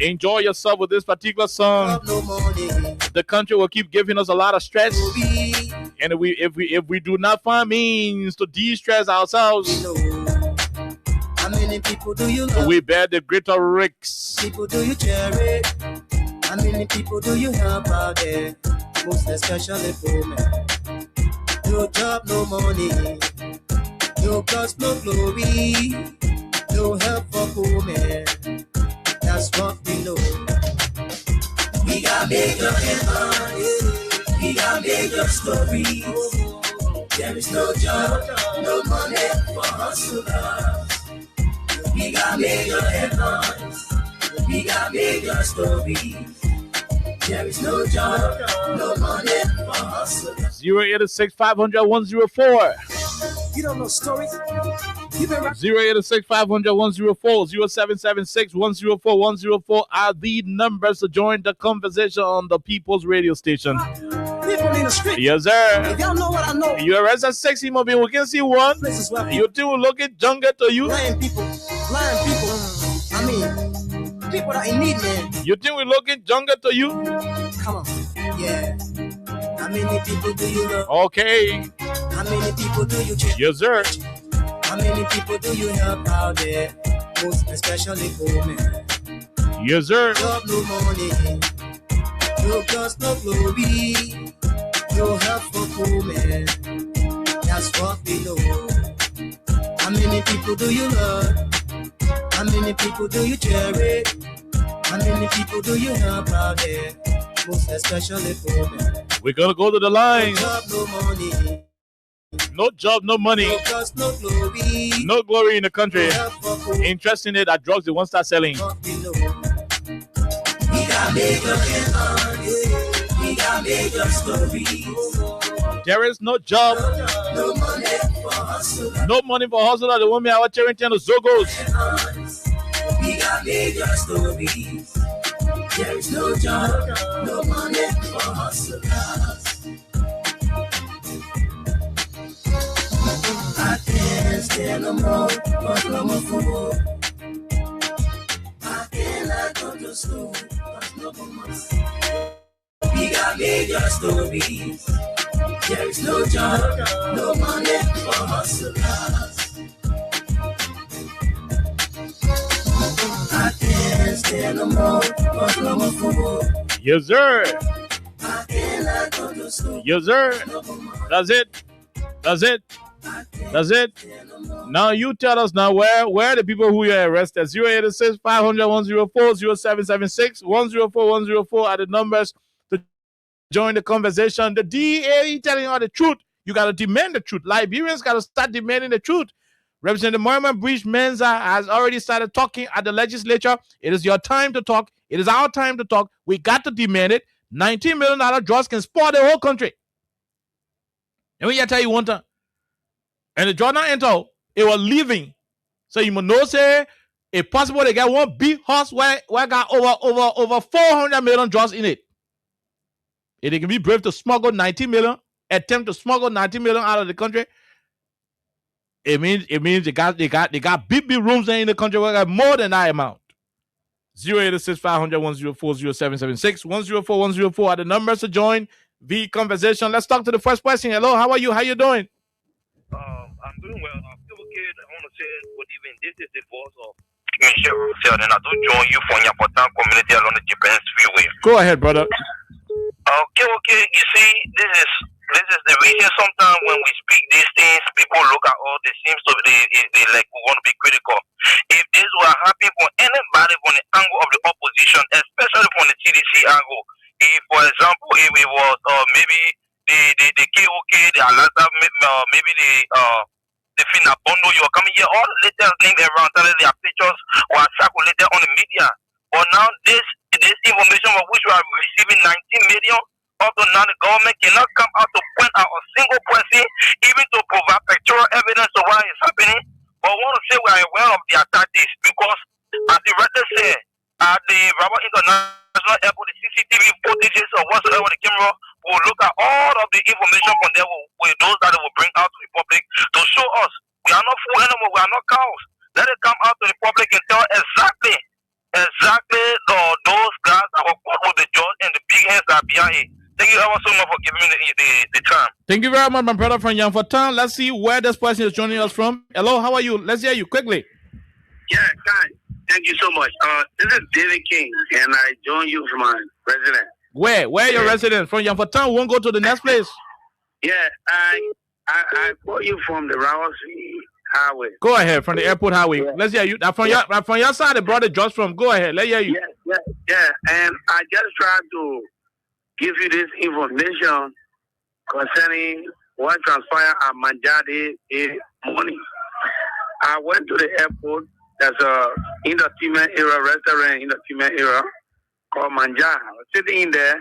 enjoy yourself with this particular song. The country will keep giving us a lot of stress. And if we do not find means to de-stress ourselves, how many people do you love? We bear the greater risks. People do you cherish? How many people do you help out there? Most especially women. No job, no money. No cause, no glory. No help for poor men. That's what we know. We got major headlines. We got major stories. There is no job, no money for hustlers. We got major headlines. We got major stories. There is no job, no money for hustle. 086 500 104. You don't know stories? 086 500 104. 0776 104 104 are the numbers to join the conversation on the People's Radio Station. People in the street. Yes, sir. If y'all know what I know. You arrest a sexy mobile. We can see one. Places where You two will look at jungle to you. blind people. I mean, people that in need, man. You think we look at jungle to you? Come on. Yeah. How many people do you love? Okay. How many people do you check? Yes, sir. How many people do you help out there? Most especially poor men. Yes, sir. Job, no money. No trust, no glory. No help for poor men. That's what we know. How many people do you love? How many people do you cherish? How many people do you help out there? Most especially poor men. We're gonna go to the line. No job, no money. No job, no money, No trust, no glory. no glory in the country. No help for poor Interesting it that drugs they won't start selling. what we know. We got major headlines. We got major stories. There is no job, No money for hustle. no money for hustler. The woman our charity and the Zogos. We got major stories. There is no job, no money for hustlers. I can't stand no more, but no more fool. I cannot go to school, but no more. We got major stories. There is no job, no money for hustlers. I can't stand no more, but no more fool. Yes, sir. I cannot go to school. Yes, sir. That's it. That's it. That's it. Now you tell us now where are the people who you arrested? 086 500 104 0776 104 104 are the numbers to join the conversation. The DEA telling you the truth. You got to demand the truth. Liberians got to start demanding the truth. Representative Mohamed Breach Menza has already started talking at the legislature. It is your time to talk. It is our time to talk. We got to demand it. $19 million drugs can spoil the whole country. And we tell you one time. And the Jordan enter, it was leaving. So you must know say it's possible they get one big horse where got over 400 million drugs in it. If they can be brave to smuggle 90 million, attempt to smuggle 90 million out of the country, it means they got big rooms in the country where got more than that amount. 086 500 104 0776 104 104 are the numbers to join the conversation. Let's talk to the first person. Hello, how are you? How you doing? I'm doing well. I'm still okay. I want to say good evening. This is the voice of Michelle Russell, and I do join you from your Potan community along the Japan Freeway. Go ahead, brother. Okay. You see, this is the reason sometimes when we speak these things, people look at all this seems to be they like we want to be critical. If this were happening for anybody from the angle of the opposition, especially from the TDC angle, if for example if it was maybe the KOK, the Alata, maybe the Finabondo, you are coming here, all the latest names around telling their pictures were circulated on the media. But now this information of which we are receiving 19 million, up to now the government cannot come out to point out a single person, even to provide pictorial evidence of why it's happening. But we want to say we are aware of their tactics because, as the writer said, at the Rabat International Airport, the CCTV footages or whatsoever the camera will look at all of the information from there with those that they will bring out to the public to show us we are not fool anymore, we are not cows. Let it come out to the public and tell exactly those guys that were caught with the judge and the big hands that are behind it. Thank you ever so much for giving me the time. Thank you very much, my brother from Yamfatan. Let's see where this person is joining us from. Hello, how are you? Let's hear you quickly. Yeah, guys. Thank you so much. This is David King, and I join you from my residence. Where are your residents? From Yamfatan, we won't go to the next place. Yeah, I call you from the Rawasi Highway. Go ahead, from the airport highway. Yeah. Let's hear you. From your side, they brought the judge from. Go ahead, let's hear you. Yeah. And I just tried to give you this information concerning what transpired at Manjade morning. I went to the airport. There's a entertainment era restaurant, entertainment era. called Manja. I was sitting in there,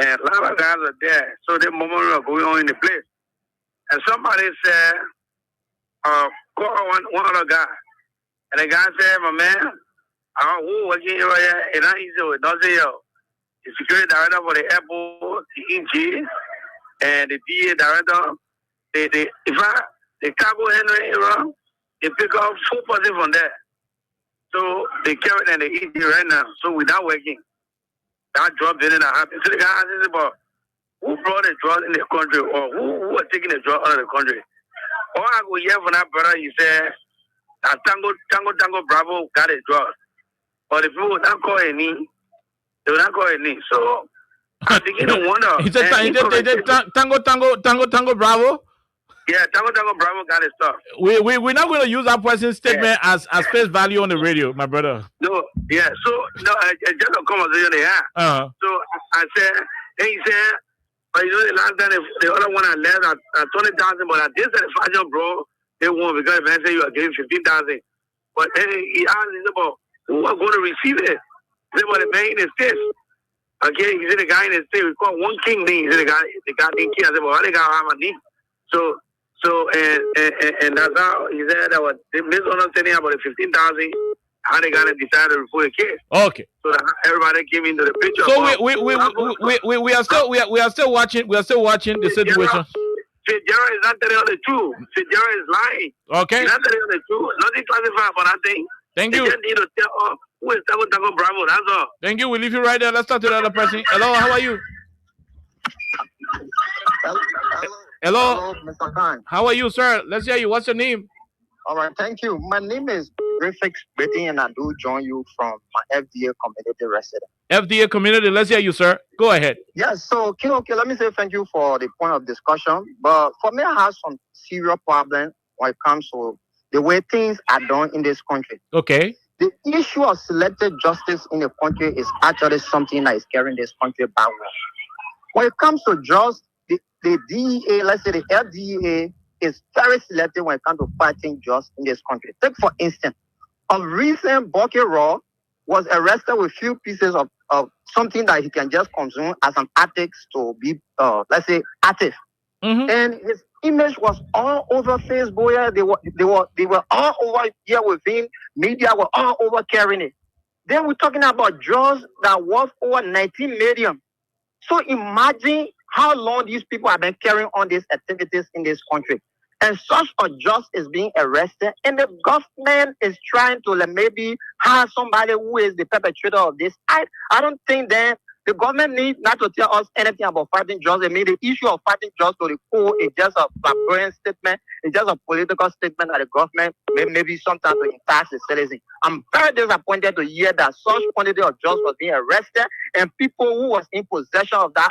and a lot of guys are there. So the moment we were going on in the place, and somebody said, call one other guy. And the guy said, my man, who working here? It's not easy. It doesn't the security director for the airport, the EG, and the DA director. The cargo handler, they pick up 4 persons from there. So they carry it and they eat it right now. So without working, that drug didn't happen. So the guy asked about who brought the drug in the country or who was taking the drug out of the country. All I go hear from that brother, he said that Tango Bravo got a drug. But if you would not call any, they would not call any. So I begin to wonder. He said Tango Bravo. Yeah, Tango Bravo got his stuff. We're not going to use that person's statement as face value on the radio, my brother. No, yeah. So no, it's just a conversation they had. So I said, and he said, but you know, the last time the other one I left at 20,000, but at this fashion, bro, they won because if I say you are getting 15,000. But then he asked me about who are going to receive it. He said, well, the man in the States. Okay, he said the guy in the States, we call one king name. He said the guy named King. I said, well, how they got have a name? So and that's how he said that was the misunderstanding about the 15,000. How they got to decide to report the case. Okay. So that everybody came into the picture. So we are still watching the situation. Fitzgerald is not telling the truth. Fitzgerald is lying. Okay. He's not telling the truth. Nothing classified for that thing. Thank you. They just need to tell who is Tango Bravo. That's all. Thank you. We leave you right there. Let's talk to the other person. Hello, how are you? Hello, Mr. Khan. How are you, sir? Let's hear you. What's your name? All right, thank you. My name is Prefix Betty, and I do join you from my FDA community resident. FDA community, let's hear you, sir. Go ahead. Yes, so, okay, let me say thank you for the point of discussion. But for me, I have some serious problems when it comes to the way things are done in this country. Okay. The issue of selective justice in the country is actually something that is carrying this country backward. When it comes to just the DEA, let's say the FDA, is very selective when it comes to fighting just in this country. Take, for instance, a recent Bucky Raw was arrested with few pieces of something that he can just consume as an addict to be, let's say, active. Mm-hmm. And his image was all over Facebook. Yeah, they were all over here with him. Media were all over carrying it. Then we're talking about drugs that worth over 19 million. So imagine how long these people have been carrying on these activities in this country. And such a judge is being arrested, and the government is trying to maybe hire somebody who is the perpetrator of this. I don't think that the government needs not to tell us anything about fighting drugs. I mean, the issue of fighting drugs to the core is just a flamboyant statement. It's just a political statement that the government maybe sometimes to entice the citizen. I'm very disappointed to hear that such quantity of drugs was being arrested, and people who was in possession of that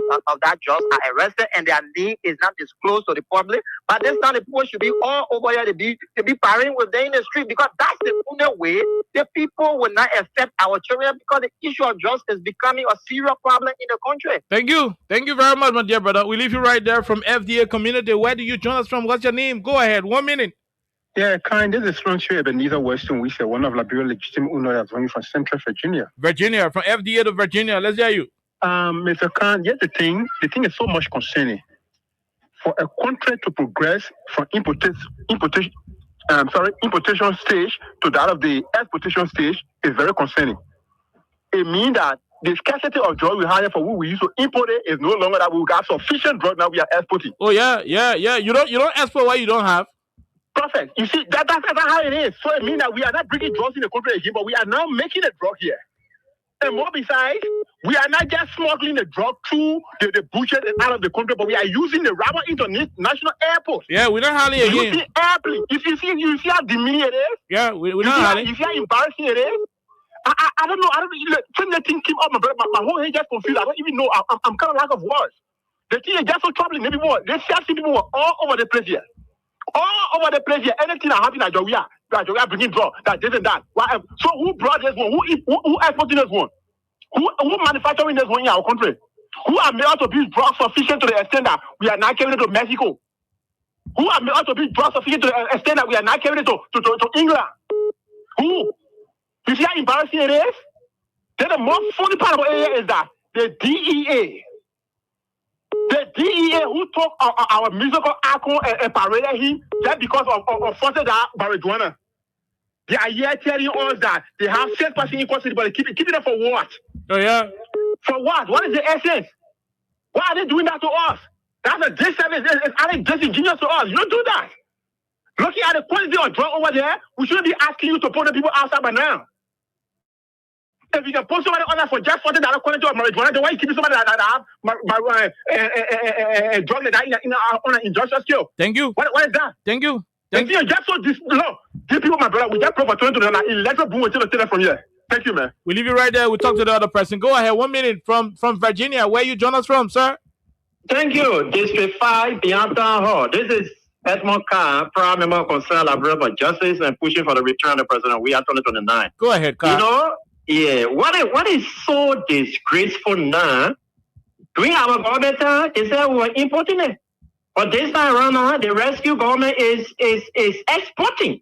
drugs are arrested, and their name is not disclosed to the public. But this time, the people should be all over here to be partying with them in the street, because that's the only way the people will not affect our children, because the issue of drugs is becoming a serious problem in the country. Thank you. Thank you very much, my dear brother. We leave you right there from FDA community. Where do you join us from? What's your name? Go ahead. 1 minute. Yeah, kind. This is Francois Ebenezer Weston. We say one of Liberia legitimate owners from Central Virginia. Virginia, from FDA to Virginia. Let's hear you. Mr. Khan, here's the thing is so much concerning. For a country to progress from importation stage to that of the exportation stage is very concerning. It means that the scarcity of drugs we hire for what we used to import it is no longer that we have sufficient drugs now we are exporting. Oh yeah. You don't export what you don't have. Perfect. You see, that's how it is. So it means that we are not bringing drugs in the country again, but we are now making a drug here. And more besides, we are not just smuggling the drug through the butchers and out of the country, but we are using the Rabat International Airport. Yeah, we're not hardly again. You see airplane. You see how demeaning it is? Yeah, we're not hardly. You see how embarrassing it is? I don't know. When the thing came up, my whole head just confused. I don't even know. I'm kind of lack of words. The thing is just so troubling. Maybe more. The CRC people were all over the place here. All over the place here. Anything that happened at Nigeria bringing drugs, that this and that. So who brought this one? Who exporting this one? Who manufacturing this one in our country? Who are made out to be drugs sufficient to the extent that we are not carrying it to Mexico? Who are made out to be drugs sufficient to the extent that we are not carrying it to England? Who? You see how embarrassing it is? Then the most funny part about it is that the DEA who took our musical icon and paraded him just because of forces that marijuana. They are here telling us that they have safe person in custody, but they keep it for what? Oh yeah. For what? What is the essence? Why are they doing that to us? That's a disservice. It's disingenuous to us. You don't do that. Looking at the quantity of drug over there, we shouldn't be asking you to put the people outside by now. If you can put somebody on that for just $40 quantity of marijuana, then why you keep somebody that have drug like that on an industrial scale? Thank you. What is that? Thank you. Thank you. Just so this, look, these people, my brother, we just provide to them an electric boom until the from here. Thank you, man. We leave you right there. We'll talk to the other person. Go ahead. 1 minute from Virginia. Where you join us from, sir? Thank you. District 5, Beyond Town Hall. This is Edmond Carr, proud member of Concerned Library for Justice and pushing for the return of the president. We are 2029. Go ahead, Carr. You know, yeah, what is so disgraceful now, during our government, they said we were importing it. But this time around, the rescue government is exporting.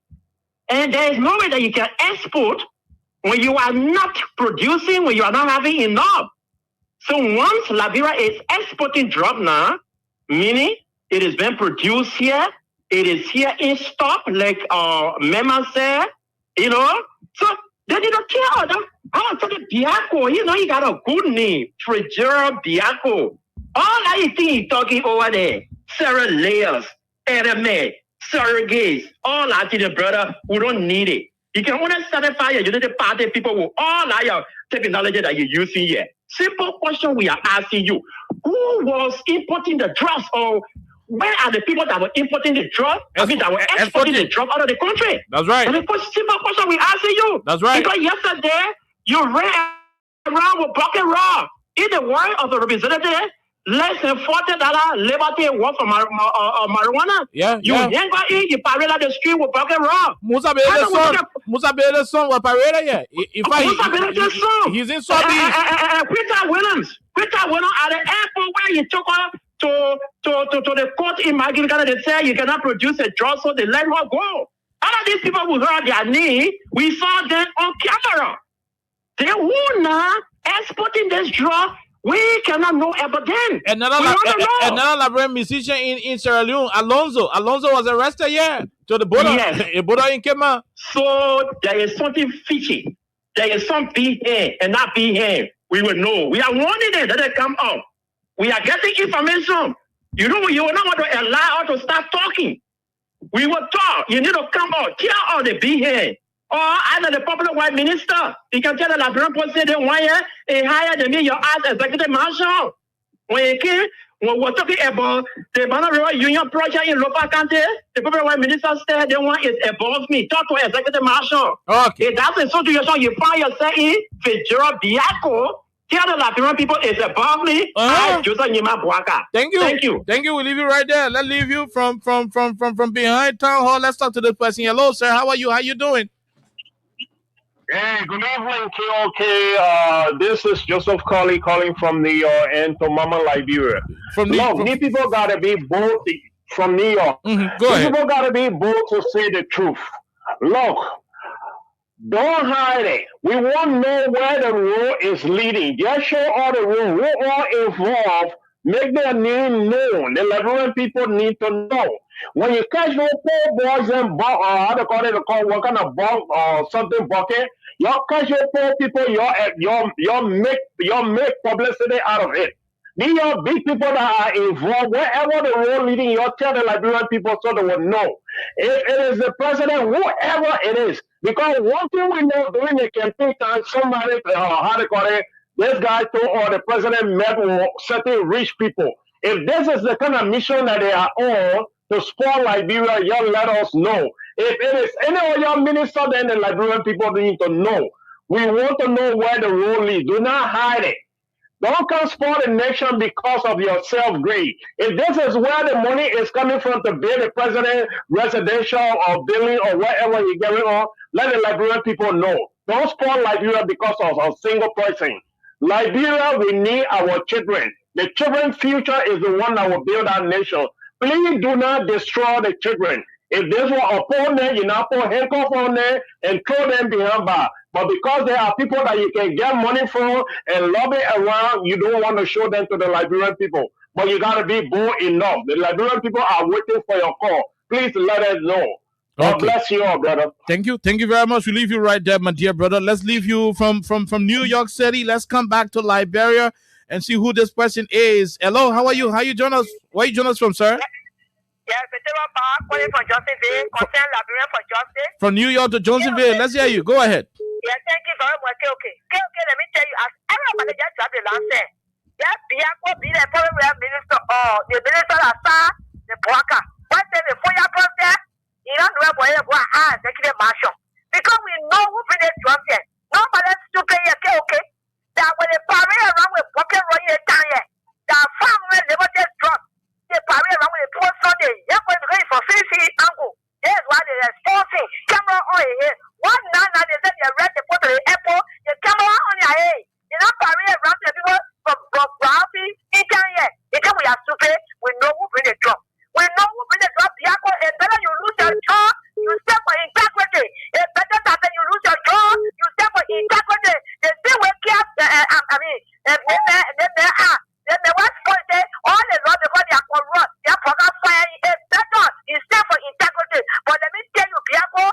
And there is no way that you can export when you are not producing, when you are not having enough. So once Liberia is exporting drug now, meaning it is being produced here, it is here in stock, like Mema said, you know. So they did not care. I was talking Biako, you know, he got a good name, Trejero Biako. All I think he's talking over there, Sarah Layers, Ereme, surrogates, all that, the brother, we don't need it. You can only satisfy your Unity Party people with all that your technology that you're using here. Simple question we are asking you. Who was importing the drugs, or where are the people that were importing the drugs? That were exporting the drug out of the country. That's right. And the simple question we asking you. That's right. Because yesterday, you ran around with bucket raw. In the word of the representative, less than $40 liberty work for marijuana. Yeah, you ain't got in, you parade out the street with bucket raw. Musa Bele son was parade, yeah. He's in Saudi. Peter Williams at the airport where you took her to the court in Magilgana. They say you cannot produce a drug, so they let her go. All of these people who heard their name, we saw them on camera. They were not exporting this drug. We cannot know about them. Another Liberian musician in Sierra Leone, Alonzo was arrested, yeah, to the border. Yes. The border in Kema. So there is something fishy. There is some behind and not behind. We will know. We are warning them that they come up. We are getting information. You know, you will not want to allow us to start talking. We will talk. You need to come out. Kill all the behind. Or either the popular white minister, you can tell the Liberian president, why he hired me your as executive marshal. When we're talking about the Banana River Union project in Lopa County, the popular white minister said the one is above me. Talk to executive marshal. Okay. If that's the situation you find yourself in, Fitzgerald Biako, tell the Liberian people it's above me. Joseph Nyima Bwaka. Thank you. Thank you. Thank you. We'll leave you right there. Let's leave you from behind town hall. Let's talk to this person. Hello, sir. How are you? How you doing? Hey, good evening, KOK. This is Joseph Colley calling from New York and to Mama Liberia. These people gotta be bold from New York. People gotta be bold to say the truth. Look, don't hide it. We want to know where the road is leading. Just show all the road. We're all involved. Make their name known. The Liberian people need to know. When you catch those poor boys and what kind of bunk or something bucket, y'all catch your poor people, y'all make publicity out of it. These are big people that are involved. Wherever the road leading, y'all tell the Liberian people so they will know. If it is the president, whoever it is. Because one thing we know during the campaign time, somebody, this guy told the president met with certain rich people. If this is the kind of mission that they are on, to spoil Liberia, y'all let us know. If it is any of your ministers, then the Liberian people need to know. We want to know where the road leads. Do not hide it. Don't come spoil the nation because of your self-greed. If this is where the money is coming from to build the president residential or building or whatever you're getting on, let the Liberian people know. Don't spoil Liberia because of a single person. Liberia, we need our children. The children's future is the one that will build our nation. Please do not destroy the children. If this were opponent, you not put handcuff on them and throw them behind bar. But because there are people that you can get money from and lobby around, you don't want to show them to the Liberian people. But you got to be bold enough. The Liberian people are waiting for your call. Please let us know. God bless you all, brother. Thank you very much. We leave you right there, my dear brother. Let's leave you from New York City. Let's come back to Liberia and see who this person is. Hello, how are you? How you join us? Where you join us from, sir? Yes, calling from Johnsonville, concern Liberia for justice. From New York to Johnsonville. Let's hear you. Go ahead. Yeah, thank you very much. Okay, let me tell you, as everybody just have the last say. Yeah, be the problem minister or the minister of the Boaka. What say the fire process? You don't know where you go and take the marshal. Because we know who been the trust here. Nobody to pay okay. That when they parade around with pocket royal time, that family never just trust. They parade around with a poor Sunday. You're going to go for 50 angle. Here's why they are forcing camera on your head. One night they said they arrest the put to the airport, the camera on your head. You're not parade around the people from Brownsy, India. They think we are stupid. We know who bring the drum. We know who bring the drum. It's better you lose your job, you step for integrity. It's better that you lose your job, you step for integrity. They still wake up, then the West Point say, all the law because they are corrupt, they are program fire. It's better you step for integrity. But let me tell you, Biako,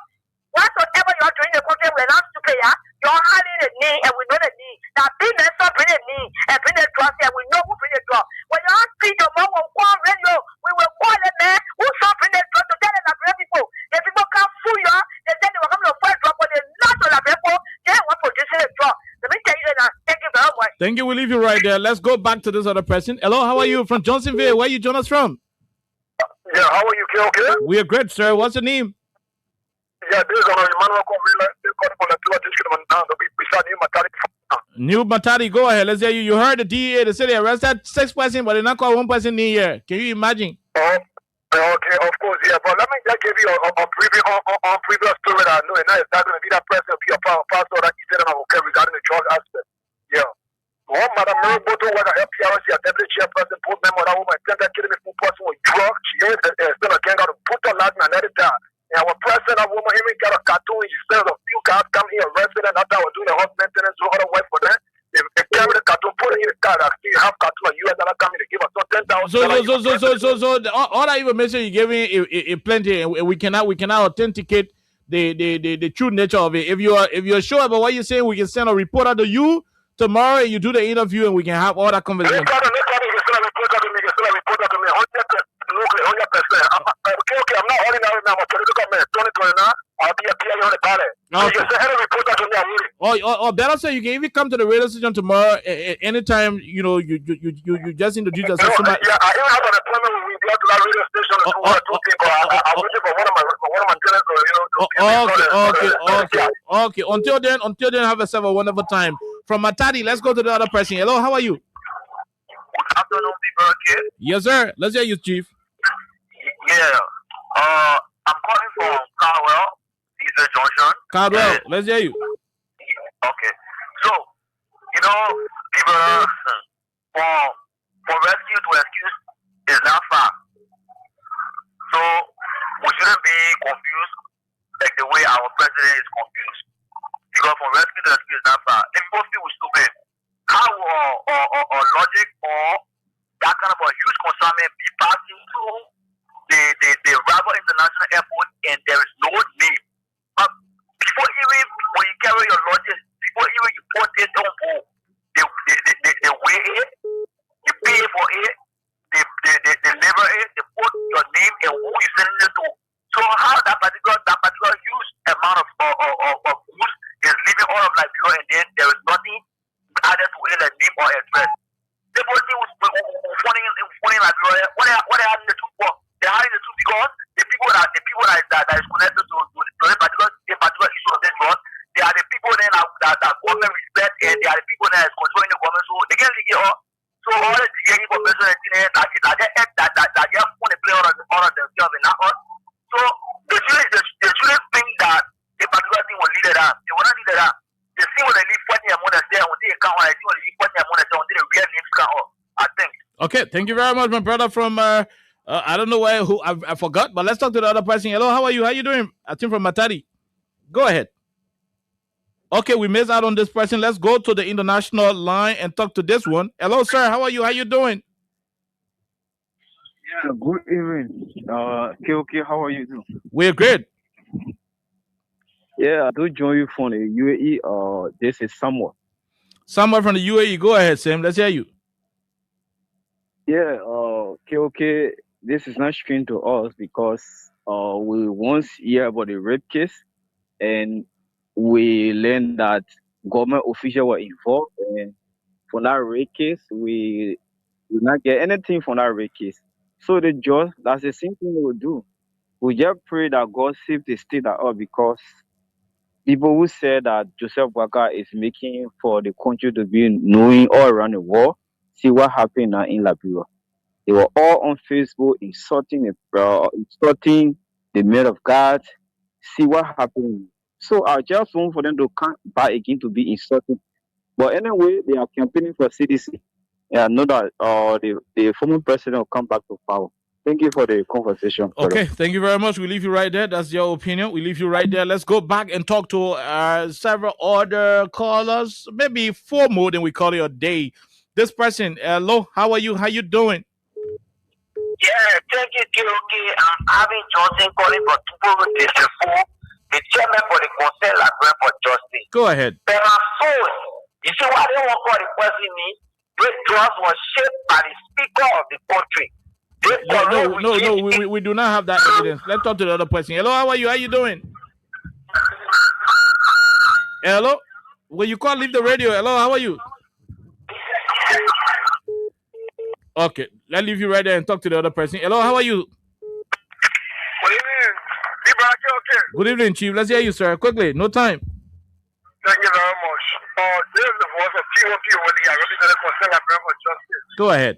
whatsoever you are doing in the country, we're not stupid, you're hiding the knee, and we know the knee. Now, being the son, bring the knee, and bring the trust, and we know who bring the trust. When you ask people, mom will call radio, we will call them, man, who saw bring the trust to tell the Liberian people. The people can't fool you, they say they will come to fight drop, but they're not to Liberian people, they want producing the trust. Let me tell you that. Thank you very much. Thank you. We'll leave you right there. Let's go back to this other person. Hello, how are you? From Johnsonville. Where you join us from? Yeah, how are you, okay? We are great, sir. What's your name? Yeah, this is Emmanuel New Matadi, go ahead. Let's hear you. You heard the DEA, they said they arrested 6 persons, but they not call 1 person in here. Can you imagine? Okay, of course, yeah. But let me just give you a previous story that I know, and now it's not going to be that person, be a pastor that he said okay regarding the drug aspect. Yeah. One Madam Mary Boto was an FPRC, a deputy chairperson, board member, that woman, that killing me for person with drugs. She is still a gang out of put her last and let it down. And our president, that woman, even got a cartoon, she says a few guys come here, arrested, and after I was doing the house maintenance, do other work for them. They carry the cartoon, put it in the car, that still have cartoon, US dollar coming to give us $10,000. So all that information you gave me is plenty, and we cannot authenticate the true nature of it. If you're sure about what you're saying, we can send a reporter to you tomorrow, and you do the interview, and we can have all that conversation. Okay, I'm not holding out now. I'm a political man. 2029, I'll be appearing on the ballot. Okay. You can send a reporter to me, I'm willing. Or better say, you can even come to the radio station tomorrow. Anytime, you just introduce yourself. Yeah, I even have an appointment with the other radio station to two people. I'm waiting for one of my tenants. Okay. Until then, have yourself a wonderful time. From Matadi, let's go to the other person. Hello, how are you? Good afternoon, people. Okay. Yes, sir. Let's hear you, Chief. Yeah. I'm calling from Caldwell, Eastern Junction. Caldwell, let's hear you. Okay. So, people, for rescue to excuse is not far. So, we shouldn't be confused like the way our president is confused. Because from rescue to excuse is not far. The people feel stupid. How or logic or that kind of a huge consignment be passing through the Rabat International Airport and there is no name. But people even when you carry your luggage, people even you put it on board. They weigh it, you pay for it, they deliver it, they put your name and who you sending it to. So how that particular huge amount of goods is leaving all of Liberia and then there is nothing added to it, a name or address. The person was phoning Liberia. What they having the two for? They're having the two because the people that is connected to a particular issue of this one, they are the people then that government respect and they are the people that is controlling the government. So they can leak it all. So all the information that they have put in play all of themselves and not us. So they shouldn't think that a particular thing will lead it up. They will not lead it up. They see when they leave funny amount of there, when they count, I see when they leave funny amount of there, when they real names count up, I think. Okay, thank you very much, my brother from I don't know who I forgot, but let's talk to the other person. Hello, how are you? How you doing? I think from Matadi. Go ahead. Okay, we missed out on this person. Let's go to the international line and talk to this one. Hello, sir. How are you? How you doing? Yeah, good evening. KOK, how are you doing? We're good. Yeah, I do join you from the UAE. This is Samuel. Someone from the UAE. Go ahead, Sam. Let's hear you. Yeah, KOK, this is not strange to us because we once hear about the rape case and we learned that government officials were involved, and for that rape case, we did not get anything from that rape case. So the judge, that's the same thing we will do. We just pray that God save the state at all, because people who say that Joseph Boakai is making for the country to be knowing all around the world, see what happened now in Liberia. They were all on Facebook insulting the men of God. See what happened. So I just want for them to come back again to be insulted. But anyway, they are campaigning for CDC. Yeah, I know that the former president will come back to power. Thank you for the conversation. Okay, thank you very much. We leave you right there. That's your opinion. We leave you right there. Let's go back and talk to several other callers. Maybe 4 more than we call it a day. This person, hello, how are you? How you doing? Yeah, thank you, KOK. I'm Abby Johnson calling for people the chairman for the Conseil Librarian for Justice. Go ahead. But my soul, you see what they want for the person me? This trust was shaped by the speaker of the country. No, we do not have that evidence. Let's talk to the other person. Hello, how are you? How you doing? Hello? When you call, leave the radio. Hello, how are you? Okay, let's leave you right there and talk to the other person. Hello, how are you? Good evening. Good evening, Chief. Let's hear you, sir. Quickly, no time. Thank you very much. This is the voice of TOP when the representative for Conseil Librarian for Justice. Go ahead.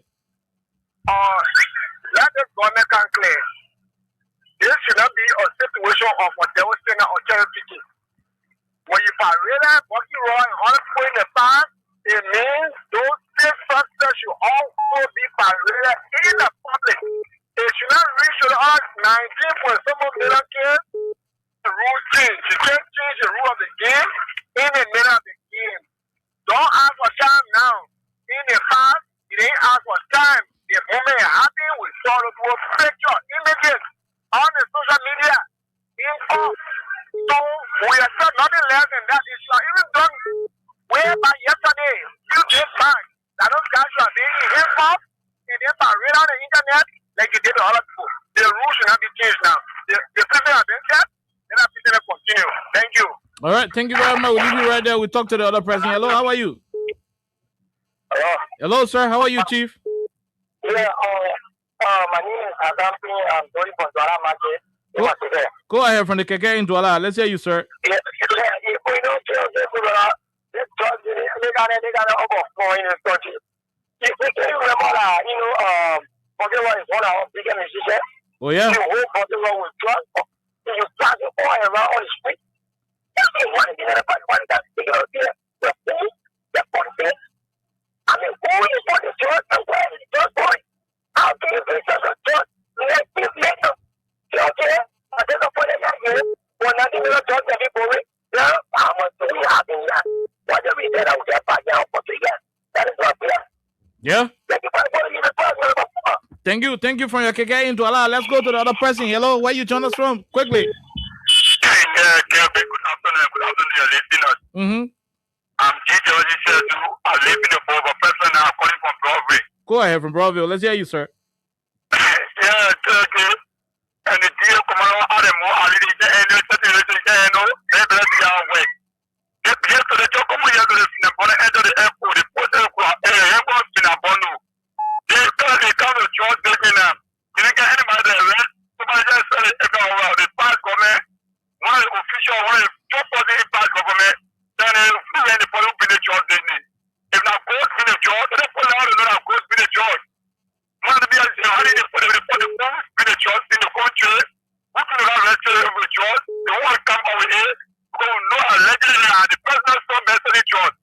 Let the government can clear. This should not be a situation of what they were saying or cherry picking. When you really walking around and in the past, it means those same factors should also be paraded in the public. It should not reach to the 19 for some of the kids. The rule change. You can't change the rule of the game in the middle of the game. Don't ask for time now. In the past, you didn't ask for time. The moment it happened, we saw it was picture, images on the social media. Info. So we expect nothing less than that. It should even done way back yesterday, few days back. That those guys are being hip-hop and then parade on the internet like you did to other people. The rules should not be changed now. The people have been set, then I think they'll continue. Thank you. All right, thank you very much. We'll leave you right there. We talk to the other person. Hello, how are you? Hello. Hello, sir. How are you, Chief? Yeah, my name is Adampi. I'm going from Douala Market. Go ahead from the Keke in Douala. Let's hear you, sir. Yeah, if we don't kill this, they got over 4 in this country. If we can remember that, Portugal is one of our biggest musicians. Oh, yeah? You hold Portugal with drugs, you pass it all around on the street. Everyone in everybody that's bigger up here. The police, the police. I mean, who is for the church and where is the church going? How can you be such a church? Let this make them. Okay? I think the point is here. When I think the church and people, how much do we have in that? What do we do that we get back down for 3 years? That is not fair. Yeah? Thank you. Thank you from your Keke in Douala. Let's go to the other person. Hello, where you join us from? Quickly. Good afternoon, your listeners. Mm-hmm. I'm DJ Odisedu. I live in the Boba person now, calling from Broadway. Go ahead from Broadville. Let's hear you, sir. Yeah, okay. And the deal come on, Adamo, I live in the end of the maybe that's the way. Get to the job, come here to the enter the airport, the port airport in Abono. They come to George Business. You didn't get anybody there, right? Somebody just said it, the past government, one official, one two positive past government. Then who and the police be the judge they need. If not goes be the judge, they put out another goes be the judge. One of the holiday for the police be the judge in the country. Who can not arrested the judge? They want to come over here. Because we know allegedly the president so messed the judge.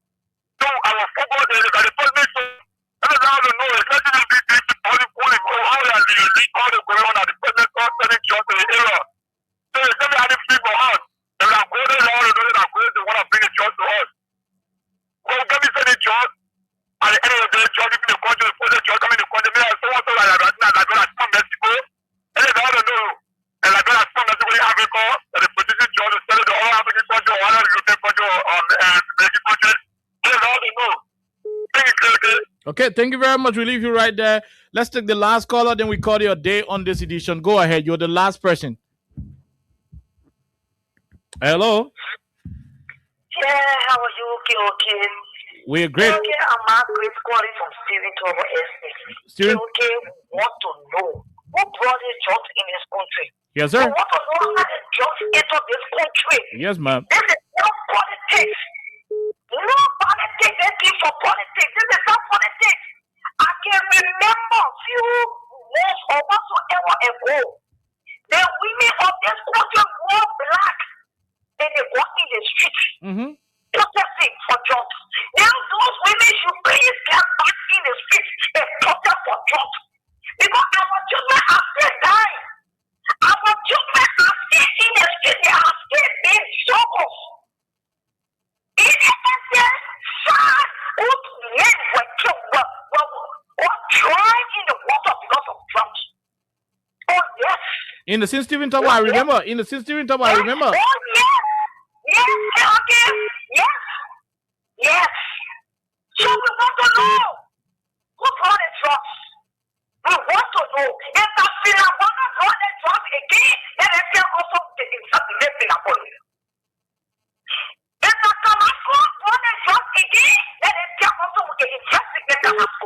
So our football is that the president so that is how to know especially the big things all the how they are all the going on at the president so sending judge in the area. So they tell me how they feel for us. If I go there, they want to bring the judge to the position John is telling the all African country, all European country, and American country. That's all they know. Thank you, KOK. Okay, thank you very much. We leave you right there. Let's take the last caller, then we call you a day on this edition. Go ahead. You're the last person. Hello. Yeah, how are you, KOK? We're great. KOK, I'm Margaret calling from Steven Tobo Estate. Steven? KOK want to know who brought the drugs in this country. Yes, sir. We want to know how the drugs enter this country. Yes, ma'am. This is not politics. No politics. They keep for politics. This is not politics. I can remember a few months or whatsoever ago, the women of this country wore black and they walk in the street protesting for drugs. Now those women should please get back in the streets and protest for drugs. Because our children are still dying. Our children are still in the street. They are still being struggles. In the essence, sad, old men were drowned in the water because of drugs. Oh, yes. In the St. Stephen Tower, I remember. In the St. Stephen Tower, I remember. Oh, yes. Yes, okay. Yes. Yes. So we want to know who brought the drugs. We want to know. If the Filabona brought the drugs again, then they can also take the Filabona. If the Damasco brought the drugs again, then they can also investigate Damasco.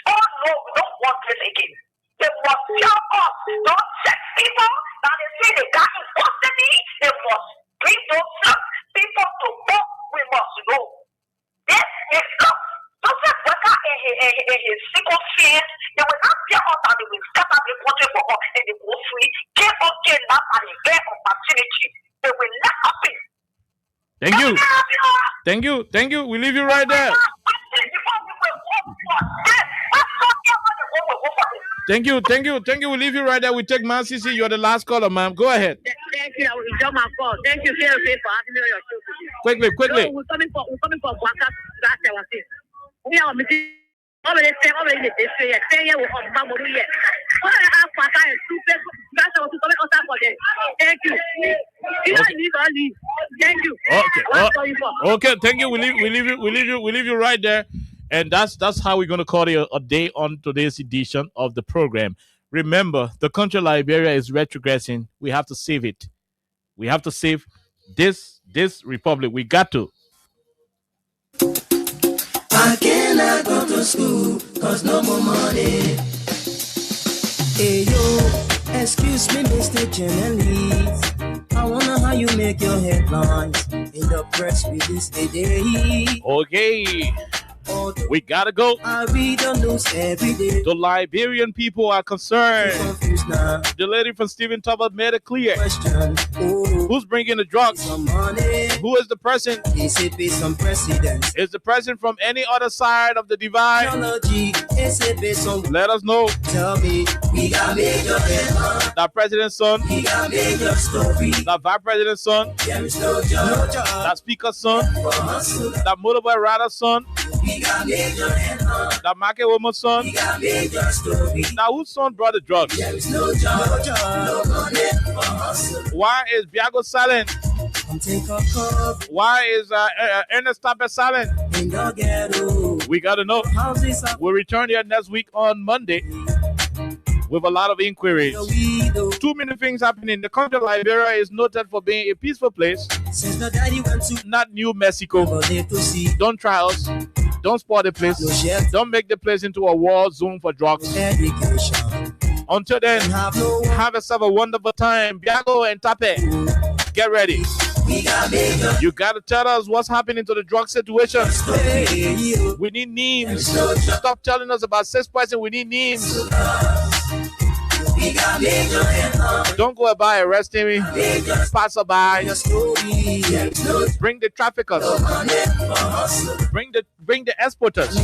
Oh no, we don't want this again. They must tell us, don't check people. Now they say they got in custody. They must bring those people to court. We must know. This is not. Don't say Weka and his single fear. They will not tell us that they will step up the country for us and they will free. Get up, get up, and a fair opportunity. They will not happen. Thank you. Thank you. Thank you. We leave you right there. Thank you. Thank you. Thank you. We leave you right there. We take Man CC. You're the last caller, ma'am. Go ahead. Thank you. I will enjoy my call. Thank you, KOK, for having me on your show today. Quickly. So we're coming for Waka. That's our thing. We are meeting. Already say this year. 10 years of Mamoru yet. What I have Waka and 2 people. That's what we're coming out for them. Thank you. You don't leave or leave. Thank you. Okay. Okay. Thank you. We leave you right there. And that's how we're going to call it a day on today's edition of the program. Remember, the country Liberia is retrogressing. We have to save it. We have to save this republic. We got to. I cannot go to school cause no more money. Hey yo, excuse me, Mr. Journalist. I wonder how you make your headlines in the press release today. Okay. We gotta go. I read the news every day. The Liberian people are concerned. The lady from Stephen Tower made it clear. Who's bringing the drugs? Who is the person? Is it based on president? Is the person from any other side of the divide? Is it based on? Let us know. Tell me, we got major headlines. That president's son. We got major stories. That vice president's son. There is no job. That speaker's son. That motorbike rider's son. We got major headlines. That market woman's son. We got major stories. Now whose son brought the drugs? There is no job. No money for hustle. Why is Biago silent? Why is Ernest Tappe silent? We gotta know. We'll return here next week on Monday with a lot of inquiries. Too many things happening. The country of Liberia is noted for being a peaceful place. Not New Mexico. Don't try us. Don't spoil the place. Don't make the place into a war zone for drugs. Until then, have yourself a wonderful time. Biago and Tappe, get ready. You gotta tell us what's happening to the drug situation. We need names. Stop telling us about sex pricing. We need names. Don't go by arresting me. Passerby. Bring the traffickers. Bring the exporters.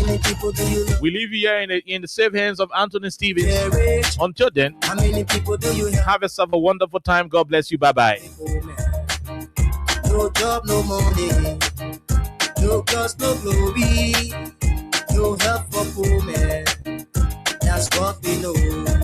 We leave you here in the safe hands of Anthony Stevens. Until then, have yourself a wonderful time. God bless you. Bye bye. No job, no money, no cause, no glory, no help for poor men. That's what we know.